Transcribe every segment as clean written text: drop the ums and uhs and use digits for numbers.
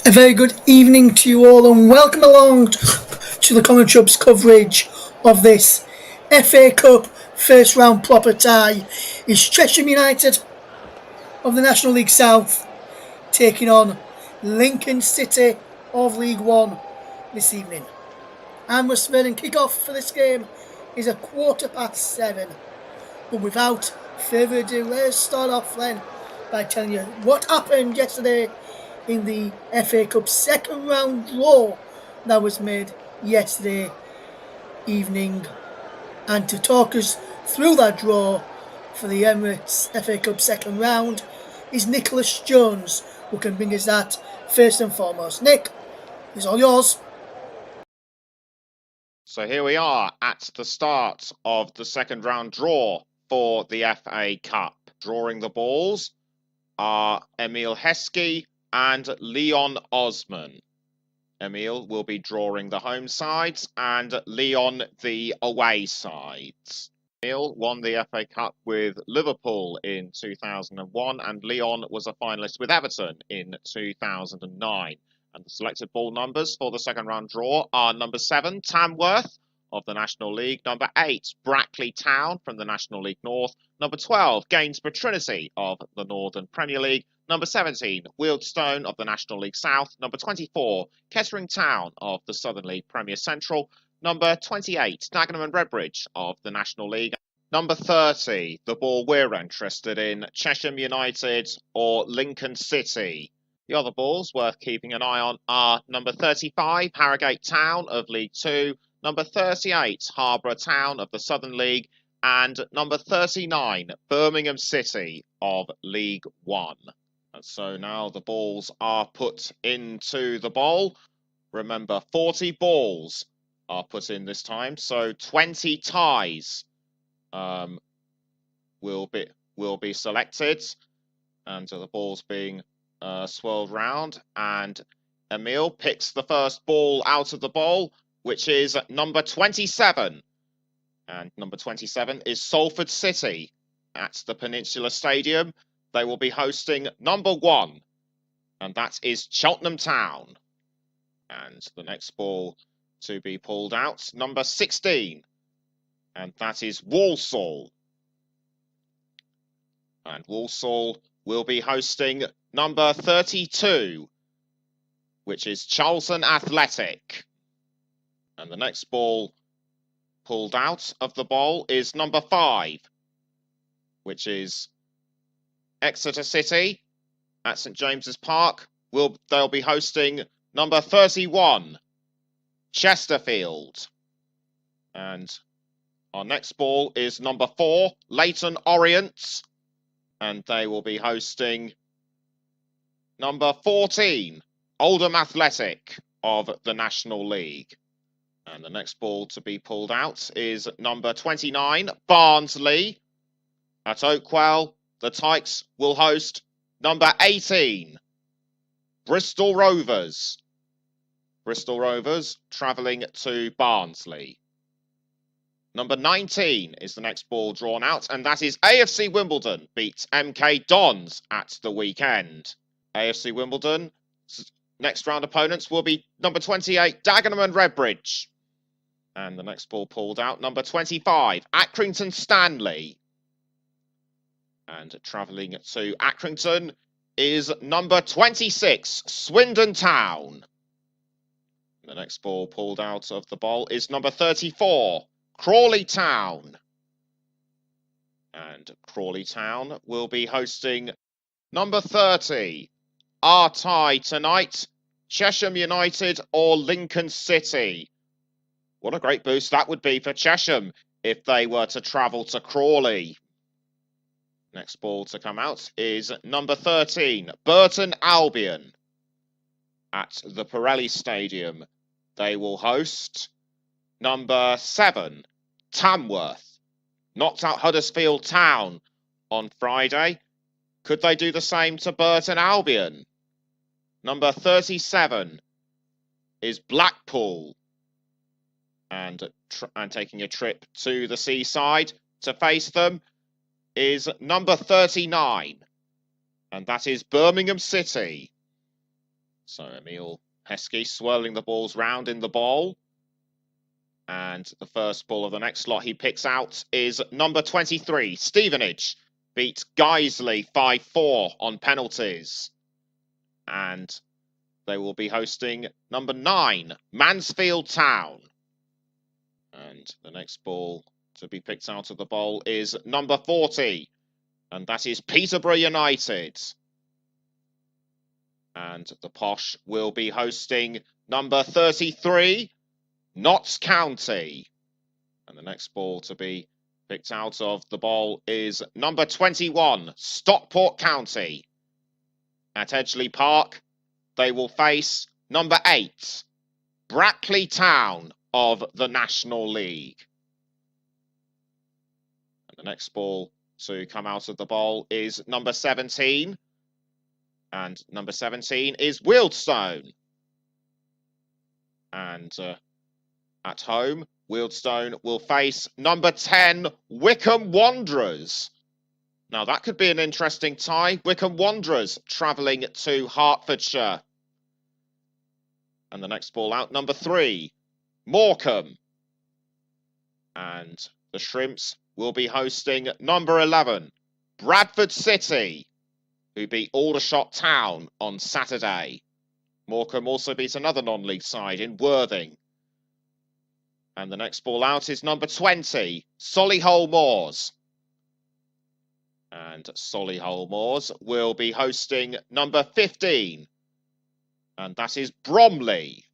A very good evening to you all and welcome along to the Common Chubs coverage of this FA Cup first round proper tie. Is Chesham United of the National League South taking on Lincoln City of League One this evening. And Westmorland kick-off for this game is a 7:15. But without further ado, let's start off then by telling you what happened yesterday in the FA Cup second round draw that was made yesterday evening. And to talk us through that draw for the Emirates FA Cup second round is Nicholas Jones, who can bring us that first and foremost. Nick, it's all yours. So here we are at the start of the second round draw for the FA Cup. Drawing the balls are Emil Heskey and Leon Osman. Emil will be drawing the home sides and Leon the away sides. Emil won the FA Cup with Liverpool in 2001 and Leon was a finalist with Everton in 2009. And the selected ball numbers for the second round draw are number 7, Tamworth of the National League, number 8, Brackley Town from the National League North, number 12, Gainsborough Trinity of the Northern Premier League, number 17, Wealdstone of the National League South, number 24, Kettering Town of the Southern League Premier Central, number 28, Dagenham and Redbridge of the National League, number 30, the ball we're interested in, Chesham United or Lincoln City. The other balls worth keeping an eye on are number 35, Harrogate Town of League 2, number 38, Harborough Town of the Southern League, and number 39, Birmingham City of League 1. And so now the balls are put into the bowl. Remember, 40 balls are put in this time, so 20 ties will be selected, and so the balls being swirled round, and Emil picks the first ball out of the bowl, which is number 27. And number 27 is Salford City at the Peninsula Stadium. They will be hosting number 1, and that is Cheltenham Town. And the next ball to be pulled out, number 16, and that is Walsall. And Walsall will be hosting number 32, which is Charlton Athletic. And the next ball pulled out of the bowl is number 5, which is Exeter City at St James's Park. They'll be hosting number 31, Chesterfield. And our next ball is number 4, Leyton Orient, and they will be hosting number 14, Oldham Athletic of the National League. And the next ball to be pulled out is number 29, Barnsley. At Oakwell, the Tykes will host number 18, Bristol Rovers. Bristol Rovers travelling to Barnsley. Number 19 is the next ball drawn out, and that is AFC Wimbledon beat MK Dons at the weekend. AFC Wimbledon's next round opponents will be number 28, Dagenham and Redbridge. And the next ball pulled out, number 25, Accrington Stanley. And travelling to Accrington is number 26, Swindon Town. The next ball pulled out of the bowl is number 34, Crawley Town. And Crawley Town will be hosting number 30, our tie tonight, Chesham United or Lincoln City. What a great boost that would be for Chesham if they were to travel to Crawley. Next ball to come out is number 13, Burton Albion. At the Pirelli Stadium, they will host number 7, Tamworth. Knocked out Huddersfield Town on Friday. Could they do the same to Burton Albion? Number 37 is Blackpool. And taking a trip to the seaside to face them is number 39. And that is Birmingham City. So Emil Heskey swirling the balls round in the bowl. And the first ball of the next slot he picks out is number 23, Stevenage. Beat Guiseley 5-4 on penalties. And they will be hosting number 9, Mansfield Town. And the next ball to be picked out of the bowl is number 40. And that is Peterborough United. And the Posh will be hosting number 33, Notts County. And the next ball to be picked out of the bowl is number 21, Stockport County. At Edgeley Park, they will face number 8, Brackley Town of the National League. And the next ball to come out of the bowl is number 17. And number 17 is Wealdstone. And at home, Wealdstone will face number 10, Wycombe Wanderers. Now, that could be an interesting tie. Wycombe Wanderers travelling to Hertfordshire. And the next ball out, number 3, Morecambe. And the Shrimps will be hosting number 11, Bradford City, who beat Aldershot Town on Saturday. Morecambe also beat another non-league side in Worthing. And the next ball out is number 20, Solihull Moors. And Solihull Moors will be hosting number 15. And that is Bromley.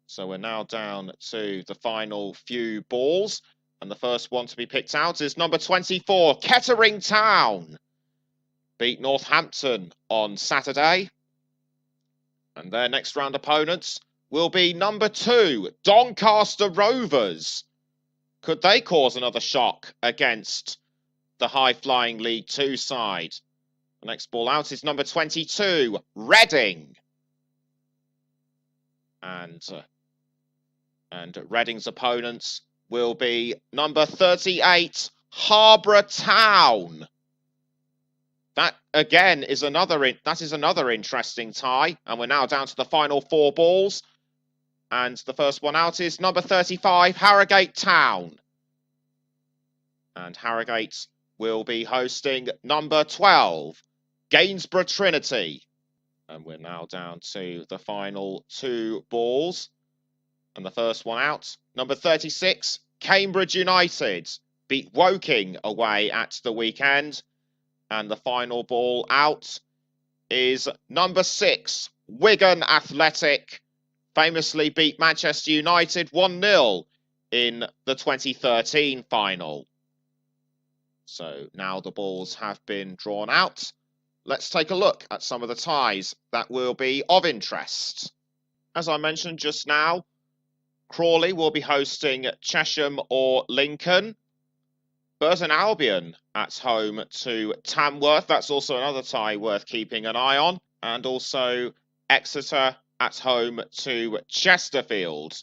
So we're now down to the final few balls. And the first one to be picked out is number 24, Kettering Town. Beat Northampton on Saturday. And their next round opponents will be number 2, Doncaster Rovers. Could they cause another shock against the high-flying League 2 side? The next ball out is number 22, Reading. And Reading's opponents will be number 38, Harborough Town. That again is another interesting tie, and we're now down to the final 4 balls. And the first one out is number 35, Harrogate Town. And Harrogate will be hosting number 12, Gainsborough Trinity. And we're now down to the final 2 balls. And the first one out, number 36, Cambridge United. Beat Woking away at the weekend. And the final ball out is number 6, Wigan Athletic. Famously beat Manchester United 1-0 in the 2013 final. So now the balls have been drawn out. Let's take a look at some of the ties that will be of interest. As I mentioned just now, Crawley will be hosting Chesham or Lincoln. Burton Albion at home to Tamworth. That's also another tie worth keeping an eye on. And also Exeter at home to Chesterfield.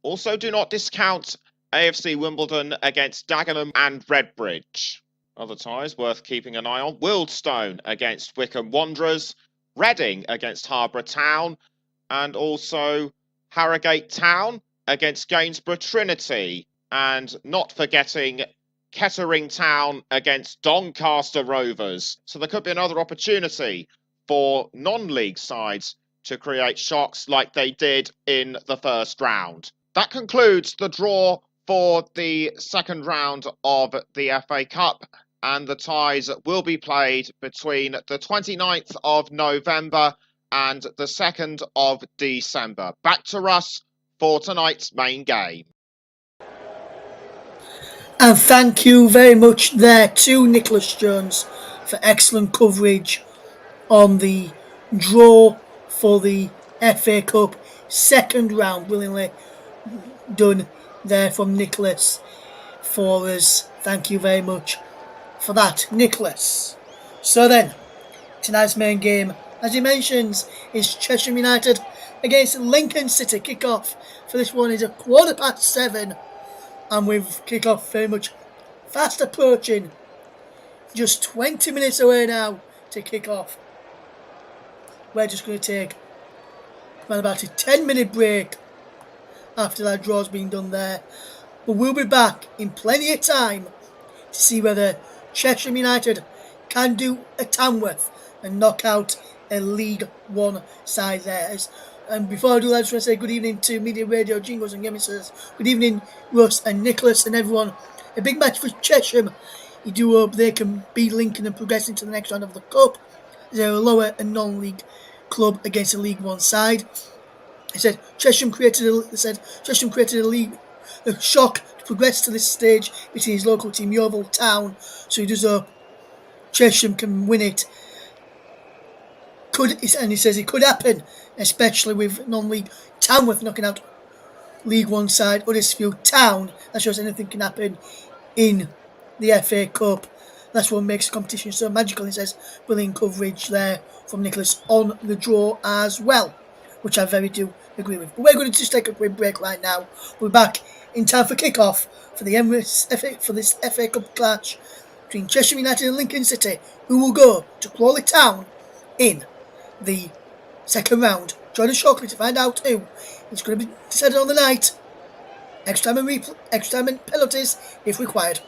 Also, do not discount AFC Wimbledon against Dagenham and Redbridge. Other ties worth keeping an eye on. Wealdstone against Wycombe Wanderers. Reading against Harborough Town. And also Harrogate Town against Gainsborough Trinity. And not forgetting Kettering Town against Doncaster Rovers. So there could be another opportunity for non-league sides to create shocks like they did in the first round. That concludes the draw for the second round of the FA Cup, and the ties will be played between the 29th of November and the 2nd of December. Back to Russ for tonight's main game. And thank you very much there to Nicholas Jones for excellent coverage on the draw for the FA Cup second round. Willingly done there from Nicholas for us. Thank you very much for that, Nicholas. So then, tonight's main game, as he mentions, is Chesham United against Lincoln City. Kick-off for this one is at 7:15. And with kick-off very much fast approaching. Just 20 minutes away now to kick off. We're just going to take around about a 10-minute break after that draw's been done there. But we'll be back in plenty of time to see whether Chesham United can do a Tamworth and knock out a League One side there. And before I do that, I just want to say good evening to Media Radio, Jingles and Gaming Says. Good evening, Russ and Nicholas and everyone. A big match for Chesham. You do hope they can beat Lincoln and progress into the next round of the Cup. They're a lower and non-league club against a League One side. He said Chesham created a shock to progress to this stage between his local team Yeovil Town. So he does hope Chesham can win it. And he says it could happen, especially with non-league Tamworth knocking out League One side Huddersfield Town. That shows anything can happen in the FA Cup. That's what makes the competition so magical. He says brilliant coverage there from Nicholas on the draw as well, which I very do agree with. But we're going to just take a quick break right now. We're back in time for kick-off for this FA Cup clash between Chesham United and Lincoln City, who will go to Crawley Town in the second round. Join us shortly to find out who is going to be decided on the night. Extra time and penalties if required.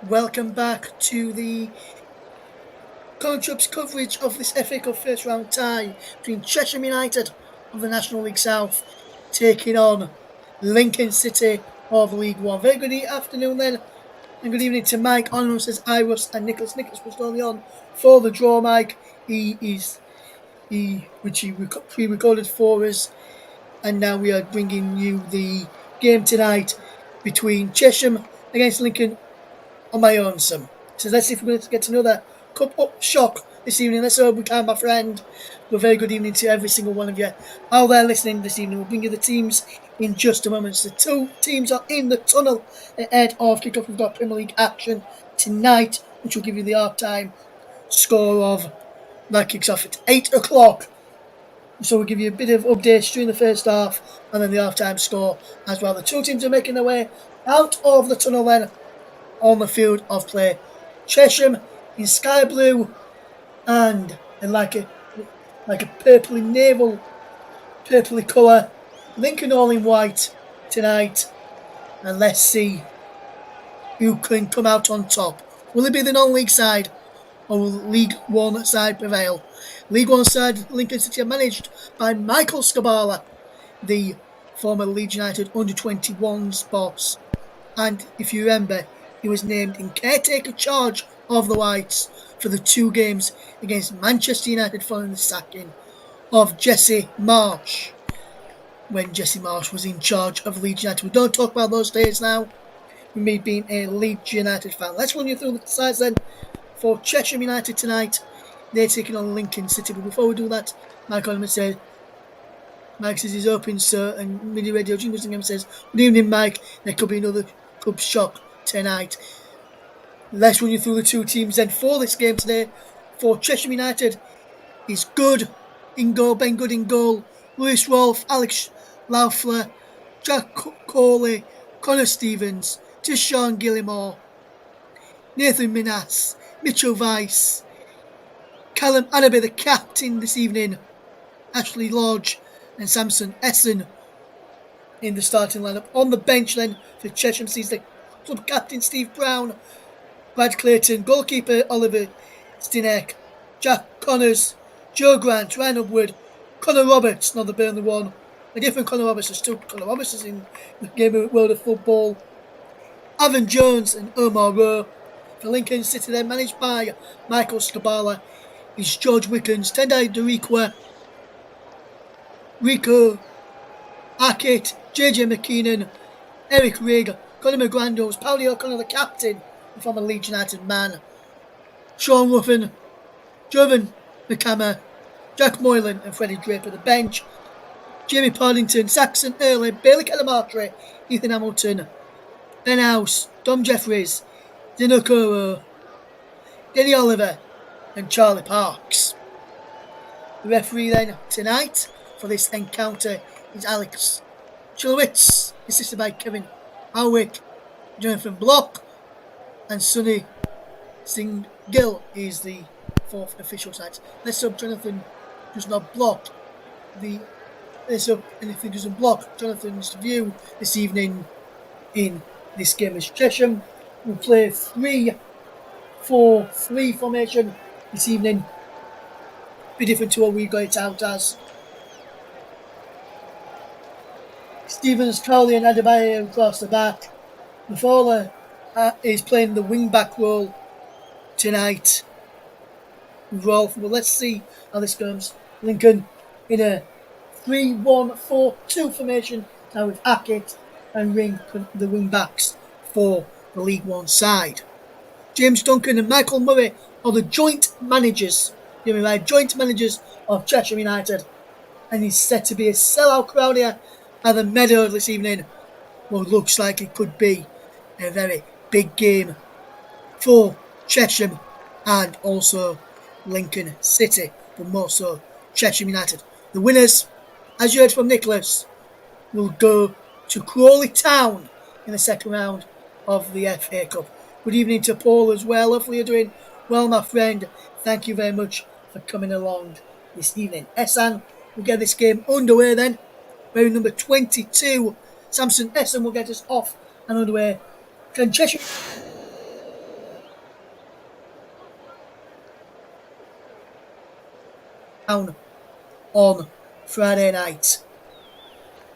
Welcome back to the Conchub's coverage of this FA Cup first round tie between Chesham United of the National League South taking on Lincoln City of League One. Very good afternoon then, and good evening to Mike on says Iris and Nicholas. Nicholas was only on for the draw, Mike. Which he pre-recorded for us, and now we are bringing you the game tonight between Chesham against Lincoln on my own, son. So let's see if we're going to get to know that cup up shock this evening. Let's hope we can, my friend. Well, very good evening to every single one of you out there listening this evening. We'll bring you the teams in just a moment. So the two teams are in the tunnel ahead of kickoff. We've got Premier League action tonight, which will give you the half-time score of that kicks off at 8 o'clock. So we'll give you a bit of updates during the first half and then the half-time score as well. The two teams are making their way out of the tunnel then on the field of play. Chesham in sky blue and in like a purpley naval, purpley colour. Lincoln all in white tonight. And let's see who can come out on top. Will it be the non-league side or will League One side prevail? League One side, Lincoln City are managed by Michael Scabala, the former Leeds United under-21s boss. And if you remember, he was named in caretaker charge of the Whites for the two games against Manchester United following the sacking of Jesse Marsh, when Jesse Marsh was in charge of Leeds United. We don't talk about those days now, with me being a Leeds United fan. Let's run you through the sides then for Chesham United tonight. They're taking on Lincoln City. But before we do that, Mike says he's open, sir, and Midi Radio Jingles says, good evening, Mike. There could be another cup shock tonight. Let's run you through the two teams then for this game today. For Chesham United is Good in goal, Ben Good in goal, Lewis Rolfe, Alex Laufler, Jack Corley, Connor Stevens, Deshaun Gillimore, Nathan Minas, Mitchell Weiss, Callum Anaby, the captain this evening, Ashley Lodge and Samson Essen in the starting lineup. On the bench then for Chesham sees the club captain Steve Brown, Brad Clayton, goalkeeper Oliver Stinek, Jack Connors, Joe Grant, Ryan Upwood, Connor Roberts, not the Burnley one. A different Connor Roberts, is still Connor Roberts is in the game of world of football. Evan Jones and Omar Rowe. For Lincoln City, they're managed by Michael Scabala, is George Wickens, Tendai Doriqua, Rico Hackett, JJ McKeenan, Eric Rigg, Conor McGrandos, Paulie O'Connor, the captain, the former Leeds United man, Sean Ruffin, Jovan McCammer, Jack Moylan and Freddie Draper the bench, Jamie Partington, Saxon Early, Bailey Calamatri, Ethan Hamilton, Ben House, Dom Jeffries, Dino Coro, Denny Oliver and Charlie Parks. The referee then tonight for this encounter is Alex Chilowitz, assisted by Kevin Howick, Jonathan Block, and Sonny Singh Gill is the fourth official side. Let's hope Jonathan does not block let's hope anything doesn't block Jonathan's view this evening in this game as Chesham will play 3-4-3 formation this evening. Be different to what we got it out as. Stevens, Cowley and Adebayo across the back. Maffola is playing the wing-back role tonight. Rolfe. Well, let's see how this goes. Lincoln in a 3-1-4-2 formation now with Hackett and Ring, the wing-backs for the League One side. James Duncan and Michael Murray are the joint managers. Joint managers of Chesham United. And he's set to be a sellout crowd here at the Meadow this evening. Well, looks like it could be a very big game for Chesham and also Lincoln City, but more so Chesham United. The winners, as you heard from Nicholas, will go to Crawley Town in the second round of the FA Cup. Good evening to Paul as well. Hopefully you're doing well, my friend. Thank you very much for coming along this evening. Esan will get this game underway then. Wearing number 22, Samson Essen will get us off and underway. Can Chesham Town on Friday night.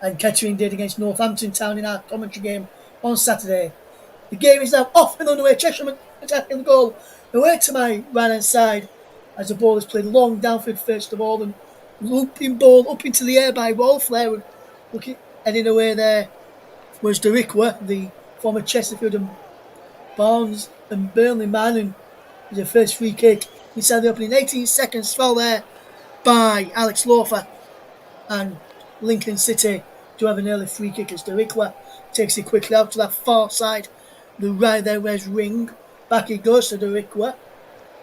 And Kettering did against Northampton Town in our commentary game on Saturday. The game is now off and underway. Chesham attacking the goal away to my right hand side as the ball is played long downfield first of all, and looping ball up into the air by Rolf there, heading away there was Derikwa, the former Chesterfield and Barnes and Burnley man, and the first free kick inside the opening 18 seconds fell there by Alex Loafer, and Lincoln City do have an early free kick as Derikwa takes it quickly out to that far side. The right there, where's Ring? Back he goes to Derikwa.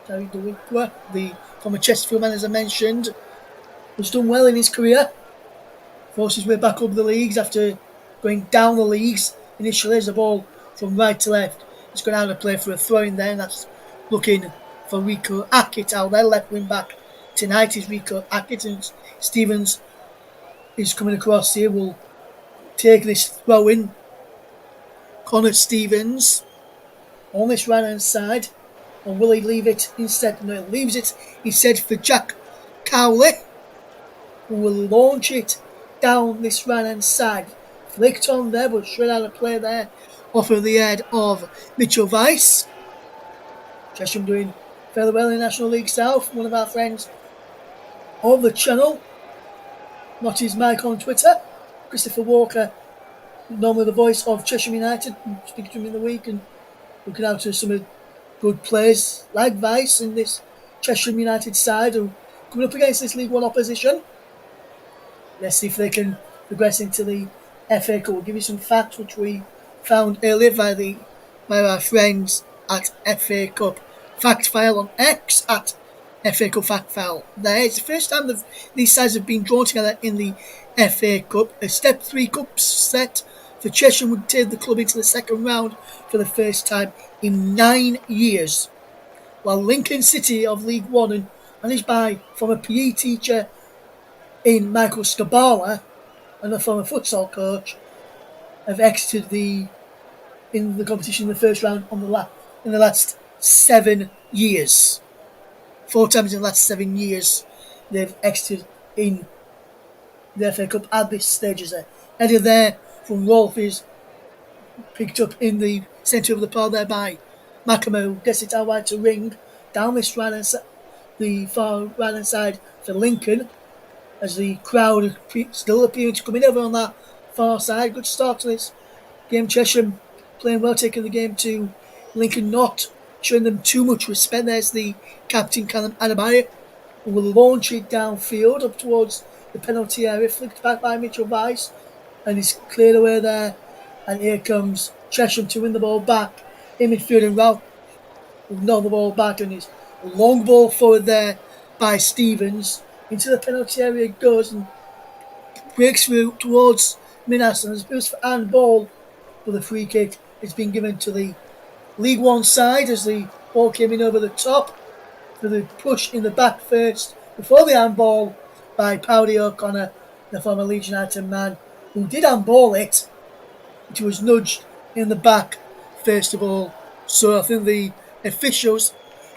Derikwa, the former Chesterfield man, as I mentioned, has done well in his career. Forced his way back up the leagues after going down the leagues initially as the ball from right to left. He's going out to play for a throw in there, and that's looking for Rico Hackett out there, left wing back tonight is Rico Hackett, and Stevens is coming across here. Will take this throw in. Connor Stevens on this right hand side, or will he leave it instead? No, he leaves it instead for Jack Cowley, who will launch it down this right hand side. Flicked on there, but straight out of play there off of the head of Mitchell Weiss. Chesham doing fairly well in National League South. One of our friends on the channel, not his mic on Twitter, Christopher Walker, normally the voice of Chesham United, speaking to him in the week and looking out to some of the good players like Weiss in this Chesham United side who coming up against this League One opposition. Let's see if they can progress into the FA Cup. We'll give you some facts which we found earlier by our friends at FA Cup Fact File on X at FA Cup Fact File. It's the first time these sides have been drawn together in the FA Cup. A Step 3 Cup set for Chesham would take the club into the second round for the first time in 9 years. While Lincoln City of League One, and managed by former PE teacher in Michael Scabala and a former futsal coach, have exited in the competition in the first round in the last 7 years. 4 times in the last 7 years they've exited in the FA Cup at this stage. As a header there from Rolf is picked up in the centre of the park there by Macamo, who gets it out wide to Ring down this the far right hand side for Lincoln, as the crowd still appearing to come in over on that far side. Good start to this game. Chesham playing well, taking the game to Lincoln, not showing them too much respect. There's the captain, Callum Adebayo, who will launch it downfield up towards the penalty area, flicked back by Mitchell Weiss, and he's cleared away there. And here comes Chesham to win the ball back in midfield, and Ralph will knock the ball back, and his long ball forward there by Stevens. Into the penalty area it goes and breaks through towards Minas, and there's boost for handball, but the free kick has been given to the League One side as the ball came in over the top for the push in the back first before the handball by Powdy O'Connor, the former Leeds United man, who did handball it, which was nudged in the back first of all. So I think the officials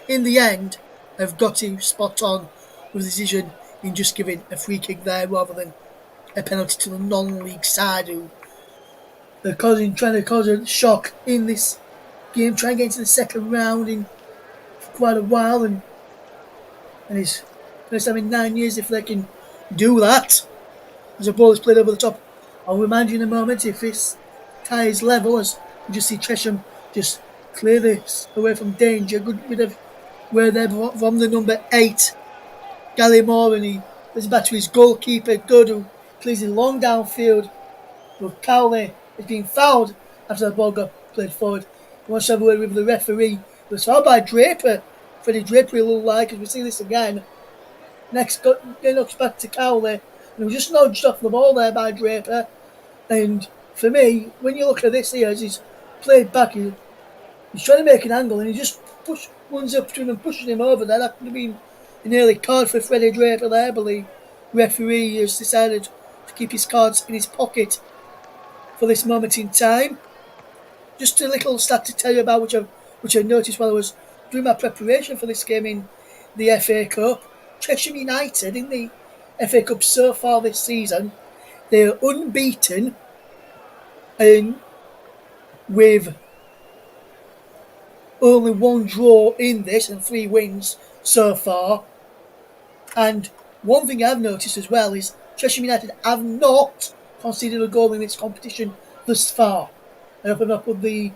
in the end have got him spot on with the decision in just giving a free kick there rather than a penalty to the non-league side, who are trying to cause a shock in this game, trying to get into the second round for quite a while, and it's first time in 9 years if they can do that. As the ball is played over the top, I'll remind you in a moment if this tie is level, as you just see Chesham just clear this away from danger. Good bit of where there from the number 8, Gallimore, and he goes back to his goalkeeper, Good, who clears it long downfield. But Cowley has been fouled after the ball got played forward. He wants to have a word with the referee. He was fouled by Draper. Freddie Draper, it looked like, as we see this again. Next, it knocks back to Cowley, and he was just nudged off the ball there by Draper. And for me, when you look at this here, as he's played back, he's trying to make an angle, and he just runs up to him and pushes him over there. That could have been an early card for Freddie Draper there, but the referee has decided to keep his cards in his pocket for this moment in time. Just a little stat to tell you about which I noticed while I was doing my preparation for this game in the FA Cup. Chesham United in the FA Cup so far this season, they're unbeaten with only one draw in this and 3 wins so far. And one thing I've noticed as well is Chesham United have not conceded a goal in this competition thus far. I hope I've not put the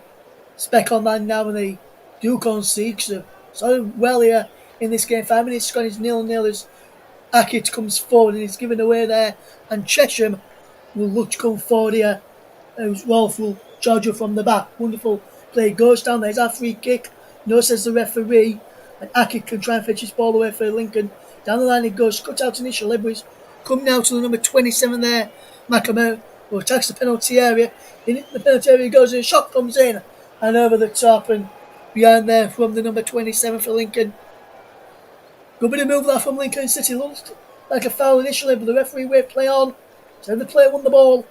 spec on that now when they do concede, because they're sort of well here in this game. 5 minutes gone, it's 0-0 as Ackett comes forward and is given away there, and Chesham will look to come forward here. Rolf will charge her from the back. Wonderful play. Goes down. There's our free kick. No, says the referee. And Ackett can try and fetch his ball away for Lincoln. Down the line it goes. Cut out initially, but he's come now to the number 27 there. Macamel, who attacks the penalty area. In the penalty area goes and a shot comes in. And over the top and behind there from the number 27 for Lincoln. Good bit of move there from Lincoln City. Looked like a foul initially, but the referee waved play on. So the player won the ball.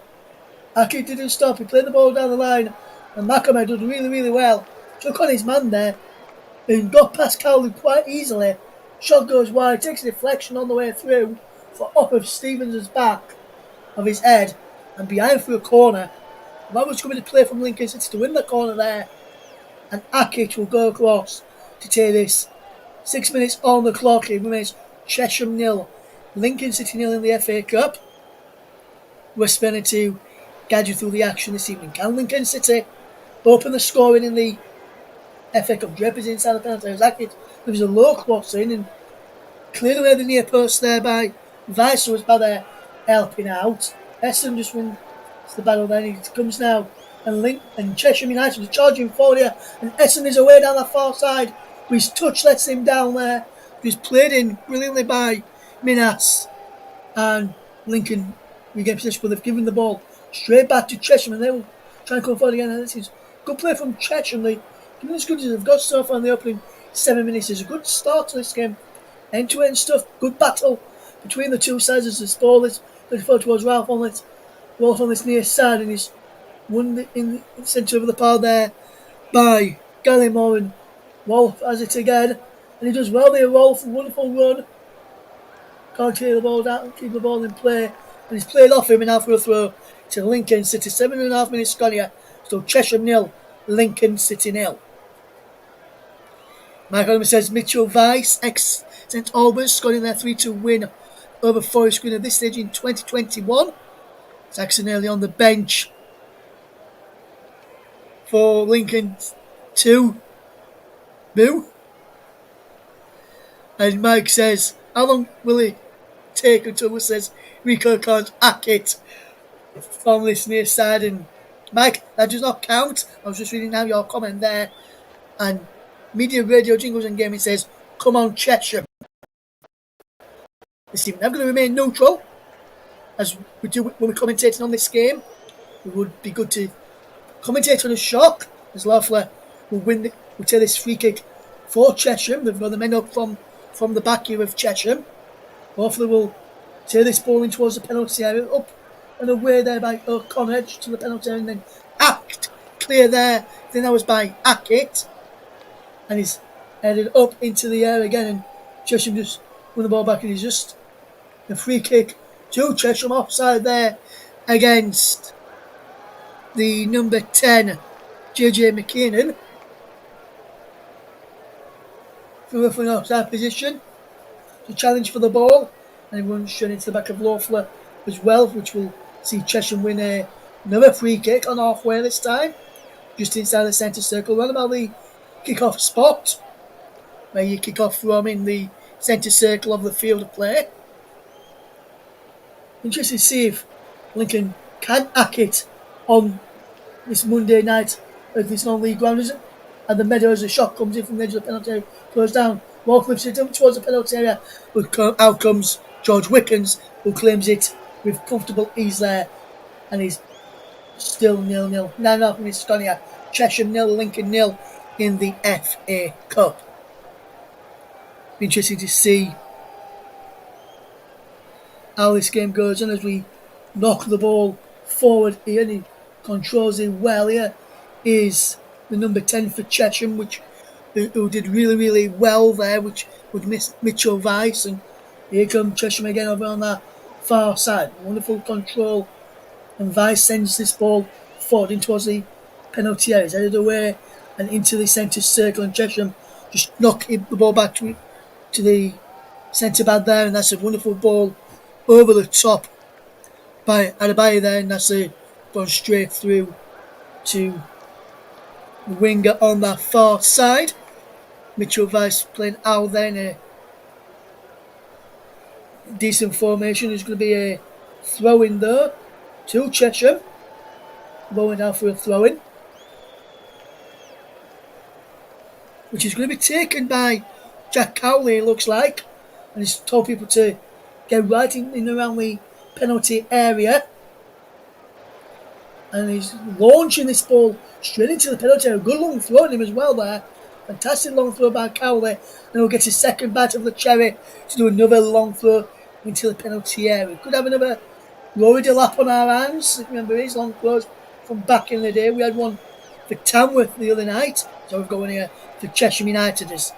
Ackett didn't stop. He played the ball down the line. And Macamel did really, really well. Took on his man there. And got past Cowley quite easily. Shot goes wide. Takes a deflection on the way through. For up of Stevens' back of his head. And behind for a corner. And that was going to be the play from Lincoln City to win the corner there. And Ackett will go across to take this. 6 minutes on the clock. It remains Chesham 0. Lincoln City 0 in the FA Cup. We're spending to guide you through the action this evening. Can Lincoln City open the scoring in the FA Cup? Draper's inside the penalty area. Ackett gives a low cross in and cleared away the near post there by Weiss, who was by there helping out. Essen just wins the battle then. He comes now and Chesham United is charging forward here, and Essen is away down the far side, but his touch lets him down there. He's played in brilliantly by Minas, and Lincoln regain possession, but they've given the ball straight back to Chesham, and they will try and come forward again. And this is good play from Chesham. They given as good as they've got so far in the opening 7 minutes. It's a good start to this game. End-to-end stuff. Good battle between the two sides as the ball is looking forward towards Ralph on this near side, and he's won in the centre of the pile there by Gallimore, and Wolf has it again, and he does well there. Wolf, wonderful run. Can't clear the ball down, keep the ball in play, and he's played off him and now for a throw to Lincoln City. 7.5 minutes gone here. So Chesham 0, Lincoln City 0. Michael says Mitchell Weiss, ex-St Albans, scoring their 3-2 win over Forest Green at this stage in 2021. Saxon early on the bench for Lincoln 2. Boo. And Mike says, how long will it take until it says Rico can't hack it from this near side? And Mike, that does not count. I was just reading now your comment there. And Media Radio Jingles and Gaming says, come on Chesham. This team, I'm going to remain neutral as we do when we're commentating on this game. It would be good to commentate on a shock as Loeffler will take this free kick for Chesham. They've got the men up from the back here of Chesham. Loeffler will take this ball in towards the penalty area, up and away there by O'Connor to the penalty area, and then clear there. Then that was by Ackett, and he's headed up into the air again, and Chesham just won the ball back, and he's just a free kick to Chesham offside there against the number 10 JJ McKinnon from an offside position to challenge for the ball, and he runs straight into the back of Loeffler as well, which will see Chesham win another free kick on halfway this time, just inside the centre circle, around about the kick-off spot where you kick off from in the centre circle of the field of play. Interesting to see if Lincoln can hack it on this Monday night at this non-league ground, is it? And the Meadow, as a shot comes in from the edge of the penalty area, goes down. Wolf lifts it up towards the penalty area, but out comes George Wickens, who claims it with comfortable ease there, and he's still 0-0. 9.5 minutes gone here. Chesham 0, Lincoln 0 in the FA Cup. Interesting to see how this game goes, and as we knock the ball forward here, and he controls it well here, is the number 10 for Chesham, who did really, really well there, which would miss Mitchell Weiss, and Here comes Chesham again over on that far side. Wonderful control. And Vice sends this ball forward in towards the penalty area. He's headed away and into the centre circle. And Chesham just knock the ball back to the centre back there. And that's a wonderful ball over the top by Adebayo there. And that's gone straight through to the winger on that far side. Mitchell Vice playing out there in a decent formation. There's going to be a throw in there to Chesham. Going down for a throw in, which is going to be taken by Jack Cowley, it looks like. And he's told people to get right in around the penalty area. And he's launching this ball straight into the penalty area. Good long throw on him as well there. Fantastic long throw by Cowley. And he'll get his second bite of the cherry to do another long throw into the penalty area. Could have another Rory Delap on our hands. Remember his long throws from back in the day. We had one for Tamworth the other night. So we've got one here for Chesham United as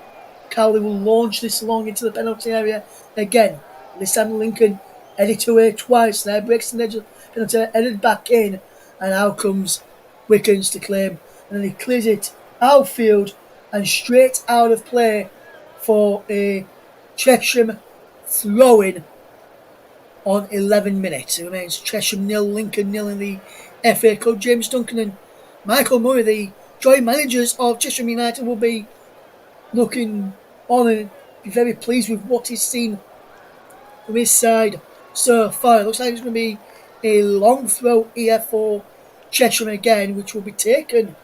Cowley will launch this long into the penalty area again. This time Lincoln headed away twice there. Breaks the edge of the penalty area, headed back in. And out comes Wickens to claim. And then he clears it outfield and straight out of play for a Chesham throw-in on 11 minutes. It remains Chesham 0, Lincoln 0 in the FA Cup. James Duncan and Michael Murray, the joint managers of Chesham United, will be looking on and be very pleased with what he's seen from his side so far. It looks like it's going to be a long throw here for Chesham again, which will be taken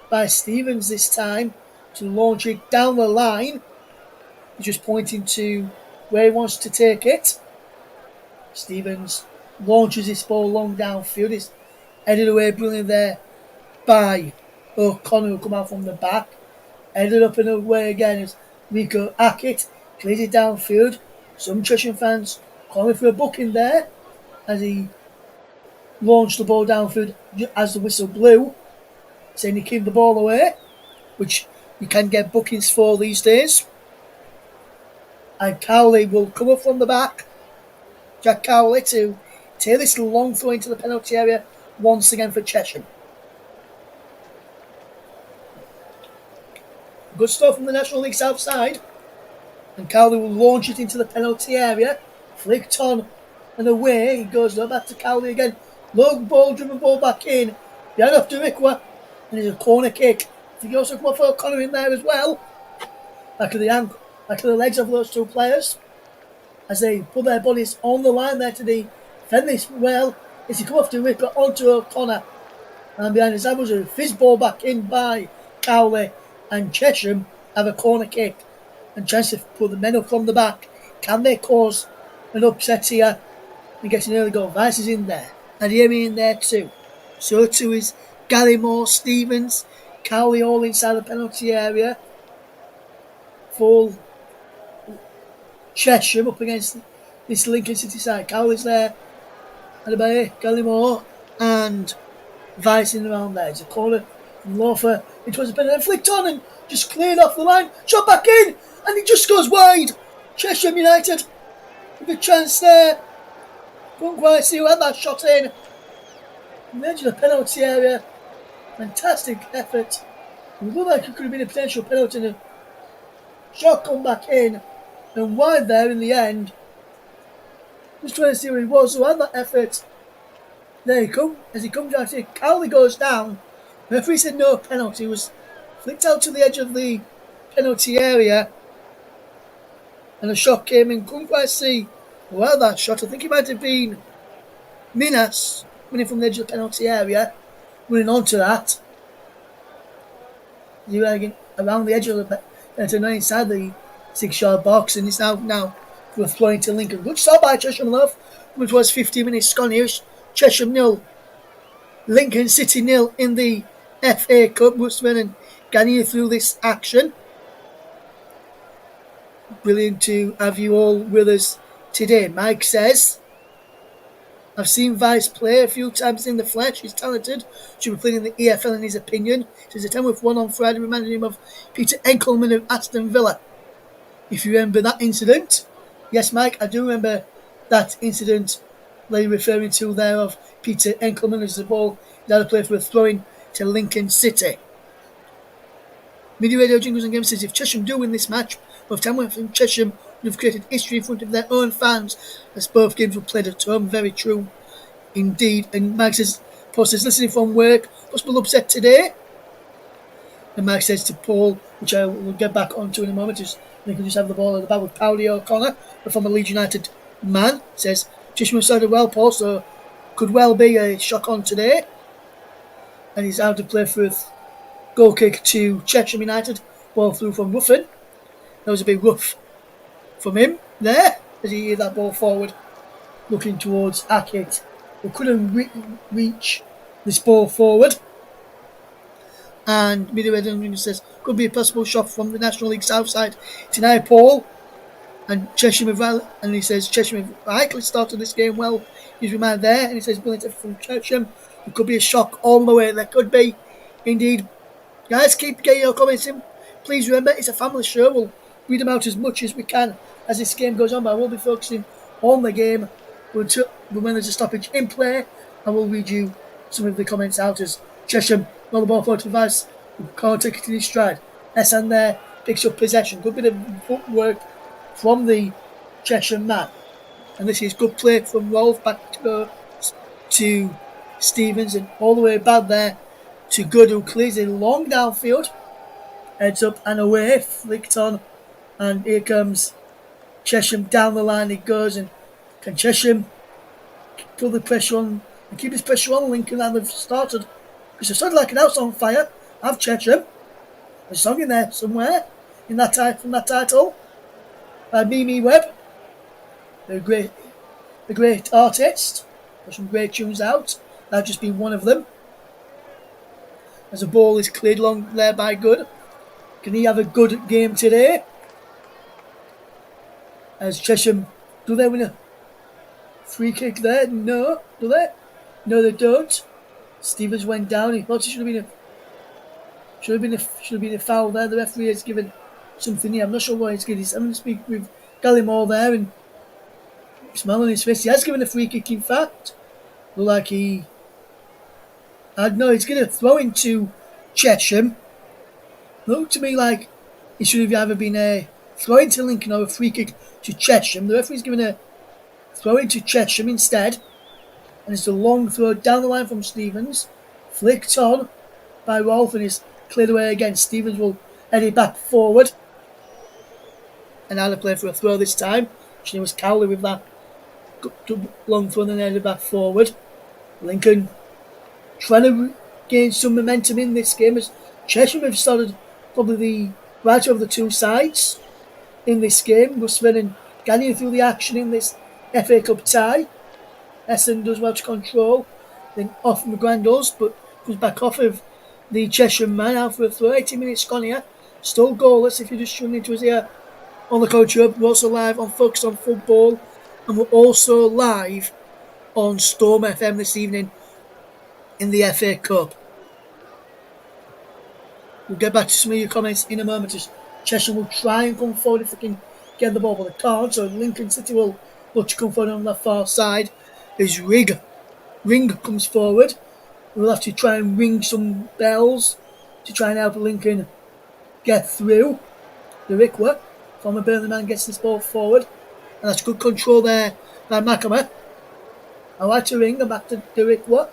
by Stevens this time to launch it down the line. He's just pointing to where he wants to take it. Stevens launches this ball long downfield. It's headed away brilliantly there by O'Connor, who come out from the back. Headed up and away again as Rico Hackett clears it downfield. Some Chesham fans calling for a booking there as he launched the ball downfield as the whistle blew, saying he kicked the ball away, which you can get bookings for these days. And Cowley will come up from the back. Jack Cowley to take this long throw into the penalty area once again for Chesham. Good stuff from the National League South side. And Cowley will launch it into the penalty area. Flicked on and away. He goes back to Cowley again. Low ball, driven ball back in. Behind off to Rikwa. And there's a corner kick. I think he also come off for O'Connor in there as well. Back of the ankle, back of the legs of those two players. As they put their bodies on the line there to defend this well. As he come off to Rikwa onto O'Connor. And behind his that was a fizz ball back in by Cowley. And Chesham have a corner kick. And chance to put the men up from the back. Can they cause an upset here and get an early goal? Vice is in there. And Yemi in there too. So too is Gallimore, Stevens, Cowley all inside the penalty area. Full Chesham up against this Lincoln City side. Cowley's there. Adebayo, Gallimore and Vice in around there. It's a corner from Loafer. It was a penalty and flicked on and just cleared off the line. Shot back in and it just goes wide. Chesham United with a chance there. Couldn't quite see who had that shot in. On the edge of the penalty area. Fantastic effort. It looked like it could have been a potential penalty and a shot come back in and wide there in the end. Just trying to see where he was who had that effort. There he comes. As he comes out here, Cowley goes down. The referee said no penalty. It was flicked out to the edge of the penalty area. And a shot came in. Couldn't quite see who had that shot. I think it might have been Minas running from the edge of the penalty area. Running onto that. He went around the edge of the penalty area inside the 6-yard box. And it's now for a throw into Lincoln. Good start by Chesham Love. Which was 15 minutes gone here. Chesham 0. Lincoln City 0 in the FA Cup. Woodsman and getting you through this action. Brilliant to have you all with us today. Mike says, I've seen Vice play a few times in the flesh. He's talented. Should be playing in the EFL in his opinion. Says the 10-1 on Friday reminded him of Peter Enkelman of Aston Villa. If you remember that incident. Yes, Mike, I do remember that incident that you're referring to there of Peter Enkelman as the ball is out of play for a throw-in to Lincoln City. Media Radio Jingles and Games says if Chesham do win this match, both Tamworth and Chesham would have created history in front of their own fans as both games were played at home. Very true indeed. And Mike says, Paul says, listening from work, possible upset today? And Mike says to Paul, which I will get back onto in a moment, just they can just have the ball at the back with Powley O'Connor, the former Leeds United man. Says Chesham started well, Paul, so could well be a shock on today. And he's out to play for a goal kick to Chesham United. Ball through from Ruffin. That was a big rough from him there as he hit that ball forward, looking towards Hackett, who couldn't reach this ball forward. And Meadow says could be a possible shot from the National League South side tonight, Paul. And Chesham and he says Chesham have rightly started this game well. He's remained there, and he says brilliant from Chesham. It could be a shock all the way. There could be, indeed. Guys, keep getting your comments in. Please remember, it's a family show. We'll read them out as much as we can as this game goes on, but I will be focusing on the game when there's a stoppage in play. I will read you some of the comments out as Chesham on the ball forward to Vice. Can't take it in his stride. Essan there picks up possession. Good bit of footwork from the Chesham man. And this is good play from Rolf back to Stevens and all the way back there to Good, who clears it long downfield. Heads up and away, flicked on. And here comes Chesham down the line. It goes, and can Chesham pull the pressure on and keep his pressure on Lincoln? And they've started, because they've started like an house on fire. Have Chesham. There's a song in there somewhere in that from that title by Mimi Webb, the great artist. There's some great tunes out. That's just been one of them. As the ball is cleared along there by Good. Can he have a good game today? As Chesham, do they win a free kick there? No. Do they? No, they don't. Stevens went down. He thought it should have been a foul there. The referee has given something here. I'm not sure what he's given. He's having to speak with Gallimore there and smile on his face. He has given a free kick, in fact. Look like he no, he's going to throw into Chesham. Looked to me like it should have either been a throw into Lincoln or a free kick to Chesham. The referee's given a throw into Chesham instead. And it's a long throw down the line from Stevens. Flicked on by Rolf and is cleared away again. Stevens will head it back forward. And now they play for a throw this time. Actually, it was Cowley with that long throw and then headed back forward. Lincoln trying to gain some momentum in this game as Chesham have started probably the right of the two sides in this game. Russell and Gagnon through the action in this FA Cup tie. Essan does well to control. Then off McGrandles, but comes back off of the Chesham man out for a throw. 18 minutes gone here. Still goalless if you're just tuning into us here on the Coach Hub. We're also live on Focus on Football. And we're also live on Storm FM this evening in the FA Cup. We'll get back to some of your comments in a moment as Chesham will try and come forward if they can get the ball, but they can't. So Lincoln City will look to come forward on that far side. As Ring comes forward. We'll have to try and ring some bells to try and help Lincoln get through. The Rickwer, former Burnley man, gets this ball forward. And that's good control there by Macama. I like to ring and back to the Rickwer.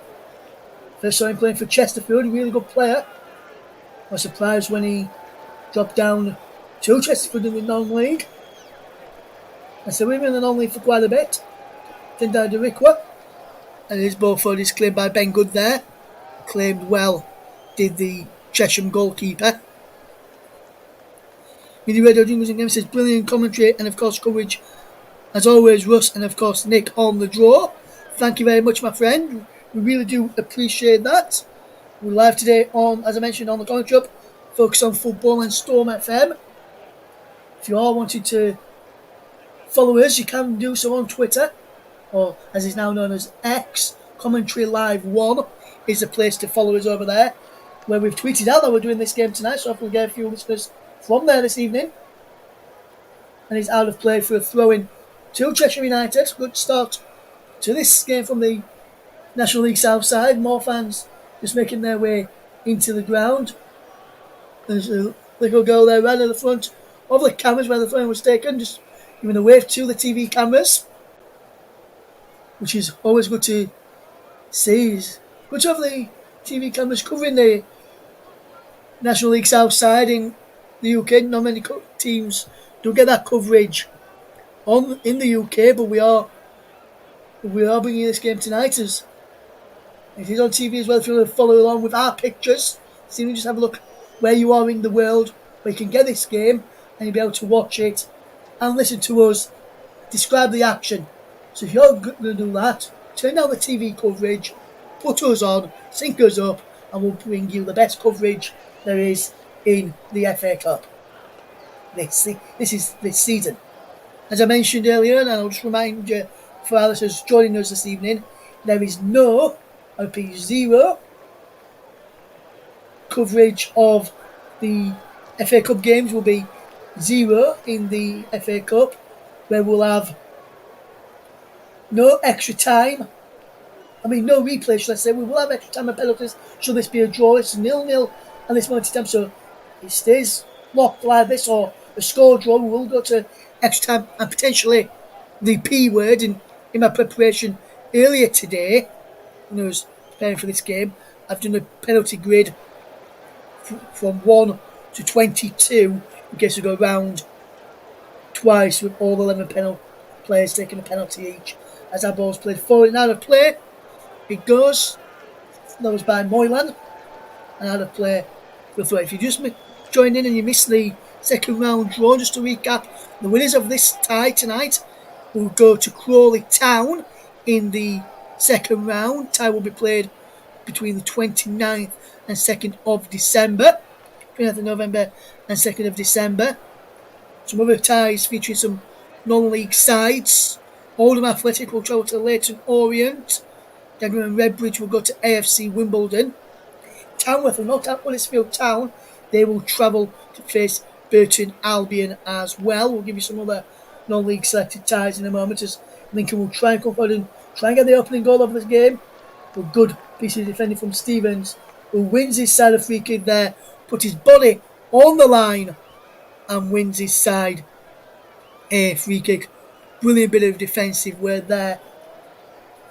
First saw him playing for Chesterfield, a really good player. I was surprised when he dropped down to Chesterfield in the non-league. And so we've been in the non-league for quite a bit. Then down to Rickwer. And his ball forward is claimed by Ben Good there. Claimed well, did the Chesham goalkeeper. Media Radio Jingles and Games says brilliant commentary and of course coverage. As always, Russ and of course Nick on the draw. Thank you very much, my friend. We really do appreciate that. We're live today on, as I mentioned, on the Commentary Hub, Focus on Football and Storm FM. If you all wanted to follow us, you can do so on Twitter, or as is now known as X. Commentary Live 1 is the place to follow us over there, where we've tweeted out that we're doing this game tonight, so hopefully we'll get a few listeners from there this evening. And he's out of play for a throw-in to Chesham United. Good start to this game from the National League South side. More fans just making their way into the ground. There's a little girl there right at the front of the cameras where the film was taken, just giving a wave to the TV cameras, which is always good to see. Good to have the TV cameras covering the National League South side in the UK. Not many teams do get that coverage in the UK, but we are bringing this game tonight as it is on TV as well. If you want to follow along with our pictures, so you can just have a look where you are in the world, where you can get this game and you'll be able to watch it and listen to us describe the action. So if you're going to do that, turn down the TV coverage, put us on, sync us up, and we'll bring you the best coverage there is in the FA Cup this season. As I mentioned earlier, and I'll just remind you for our listeners joining us this evening, there is no, I repeat, zero coverage of the FA Cup games. Will be zero in the FA Cup, where we'll have no extra time. No replay, should I say. We will have extra time and penalties should this be a draw. It's 0-0 at this moment in time, so it stays locked like this, or a score draw. We will go to extra time and potentially the P word in my preparation earlier today. When I was preparing for this game, I've done a penalty grid from 1 to 22 in case we go round twice with all 11 players taking a penalty each. As our ball's played forward and out of play, it goes. That was by Moylan, and out of play for throw. If you just join in and you missed the second round draw, just to recap, the winners of this tie tonight will go to Crawley Town in the second round. Tie will be played between the 29th and 2nd of December. 29th of November and 2nd of December. Some other ties featuring some non-league sides. Oldham Athletic will travel to Leyton Orient. Dagenham and Redbridge will go to AFC Wimbledon. Tamworth will not have Huddersfield Town. They will travel to face Burton Albion as well. We'll give you some other non-league selected ties in a moment as Lincoln will try and come forward and try and get the opening goal of this game. But good piece of defending from Stevens, who wins his side of free kick there, put his body on the line and wins his side a free kick. Brilliant bit of defensive work there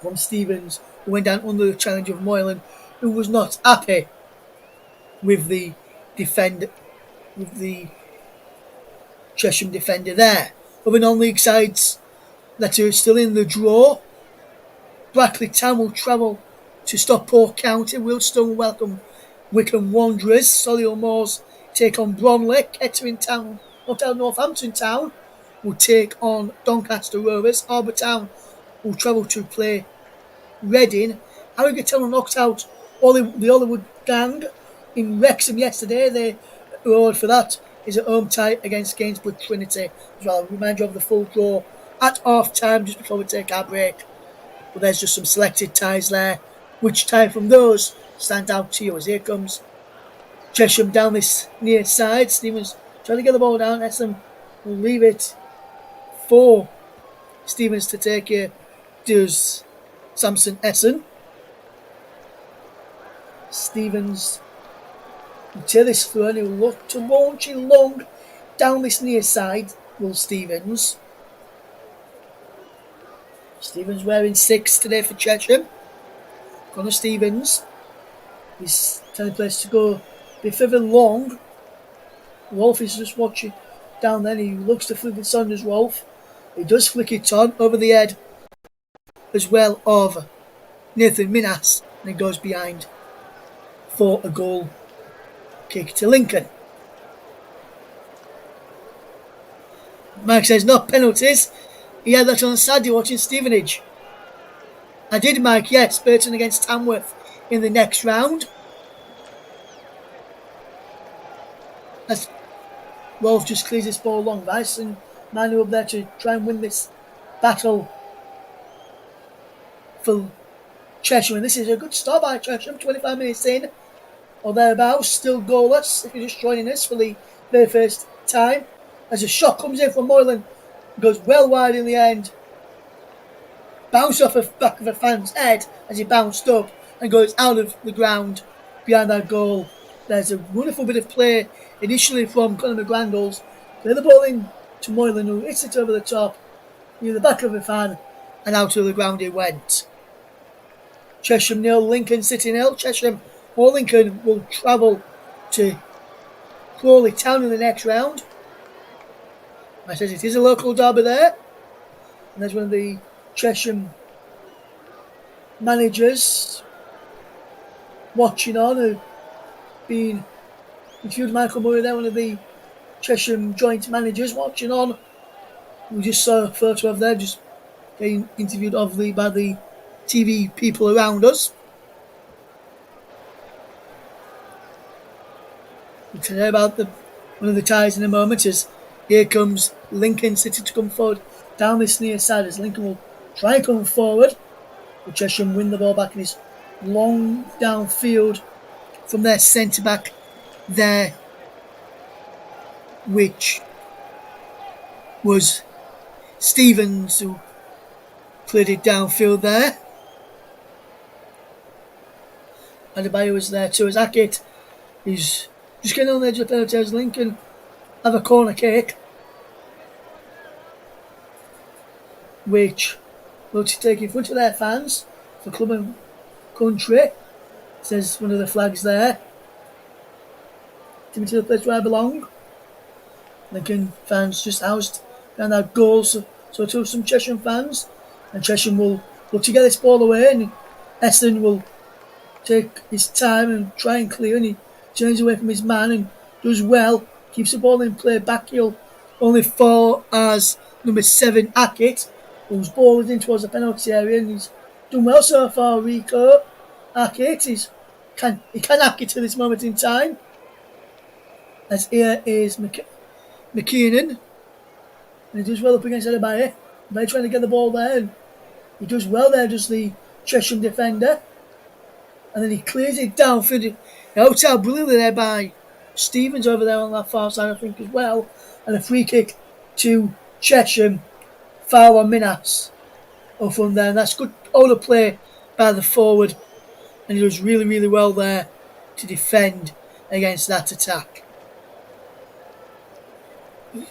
from Stevens, who went down under the challenge of Moylan, who was not happy with the Chesham defender there. Other non-league sides that are still in the draw: Brackley Town will travel to Stockport County. Wealdstone welcome Wycombe Wanderers. Solihull Moors take on Bromley. Kettering Town, Northampton Town will take on Doncaster Rovers. Harbour Town will travel to play Reading. Harrogate Town knocked out the Hollywood Gang in Wrexham yesterday. The reward for that is a home tie against Gainsborough Trinity as well. I'll remind you of the full draw at half time just before we take our break. But there's just some selected ties there. Which tie from those stand out to you? As here comes Chesham down this near side. Stevens trying to get the ball down. Essen will leave it for Stevens to take here. Does Samson Essen. Stevens will take this through and he'll look to launch it long down this near side. Will Stevens. Stevens wearing 6 today for Chesham. Connor Stevens. He's telling players to go a bit further long. Wolf is just watching down there. He looks to flip it on as Wolf. He does flick it on over the head as well of Nathan Minas, and it goes behind for a goal kick to Lincoln. Mike says no penalties. He had that on Saturday watching Stevenage. I did, Mike, yes. Burton against Tamworth in the next round. As Wolf just clears this ball long. Vice and Manu up there to try and win this battle for Chesham. And this is a good start by Chesham. 25 minutes in or thereabouts. Still goalless if you're just joining us for the very first time. As a shot comes in from Moylan Goes well wide in the end. Bounced off the back of a fan's head as he bounced up and goes out of the ground behind that goal. There's a wonderful bit of play initially from Conor McGrandles. Play the ball in to Moylan, who hits it over the top near the back of the fan, and out of the ground it went. Chesham 0, Lincoln City 0. Chesham or Lincoln will travel to Crawley Town in the next round. I says it is a local derby there. And there's one of the Chesham managers watching on, who been interviewed. Michael Murray there, one of the Chesham joint managers watching on. We just saw a photo of them just getting interviewed by the TV people around us. We'll tell you about one of the ties in a moment, as here comes Lincoln City to come forward down this near side, as Lincoln will try and come forward. But Chesham win the ball back in this long downfield from their centre back there, which was Stevens, who played it downfield there. Adebayo was there too, as Hackett is just getting on the edge of the penalty as Lincoln have a corner kick, which will take in front of their fans for club and country. Says one of the flags there. Give me to the place where I belong. Lincoln fans just housed behind that goal, so to some Chesham fans, and Chesham will look to get this ball away, and Eston will take his time and try and clear, and he turns away from his man and does well, keeps the ball in play back heel only for as number 7 Hackett, whose ball is in towards the penalty area, and he's done well so far. Rico Hackett he can hack it to this moment in time, as here is McKiernan, and he does well up against Adebayo. They're trying to get the ball there, and he does well there, does the Chesham defender, and then he clears it down for the hotel brilliantly there by Stevens over there on that far side, I think, as well, and a free kick to Chesham, foul on Minas up from there, and that's good order play by the forward, and he does really, really well there to defend against that attack.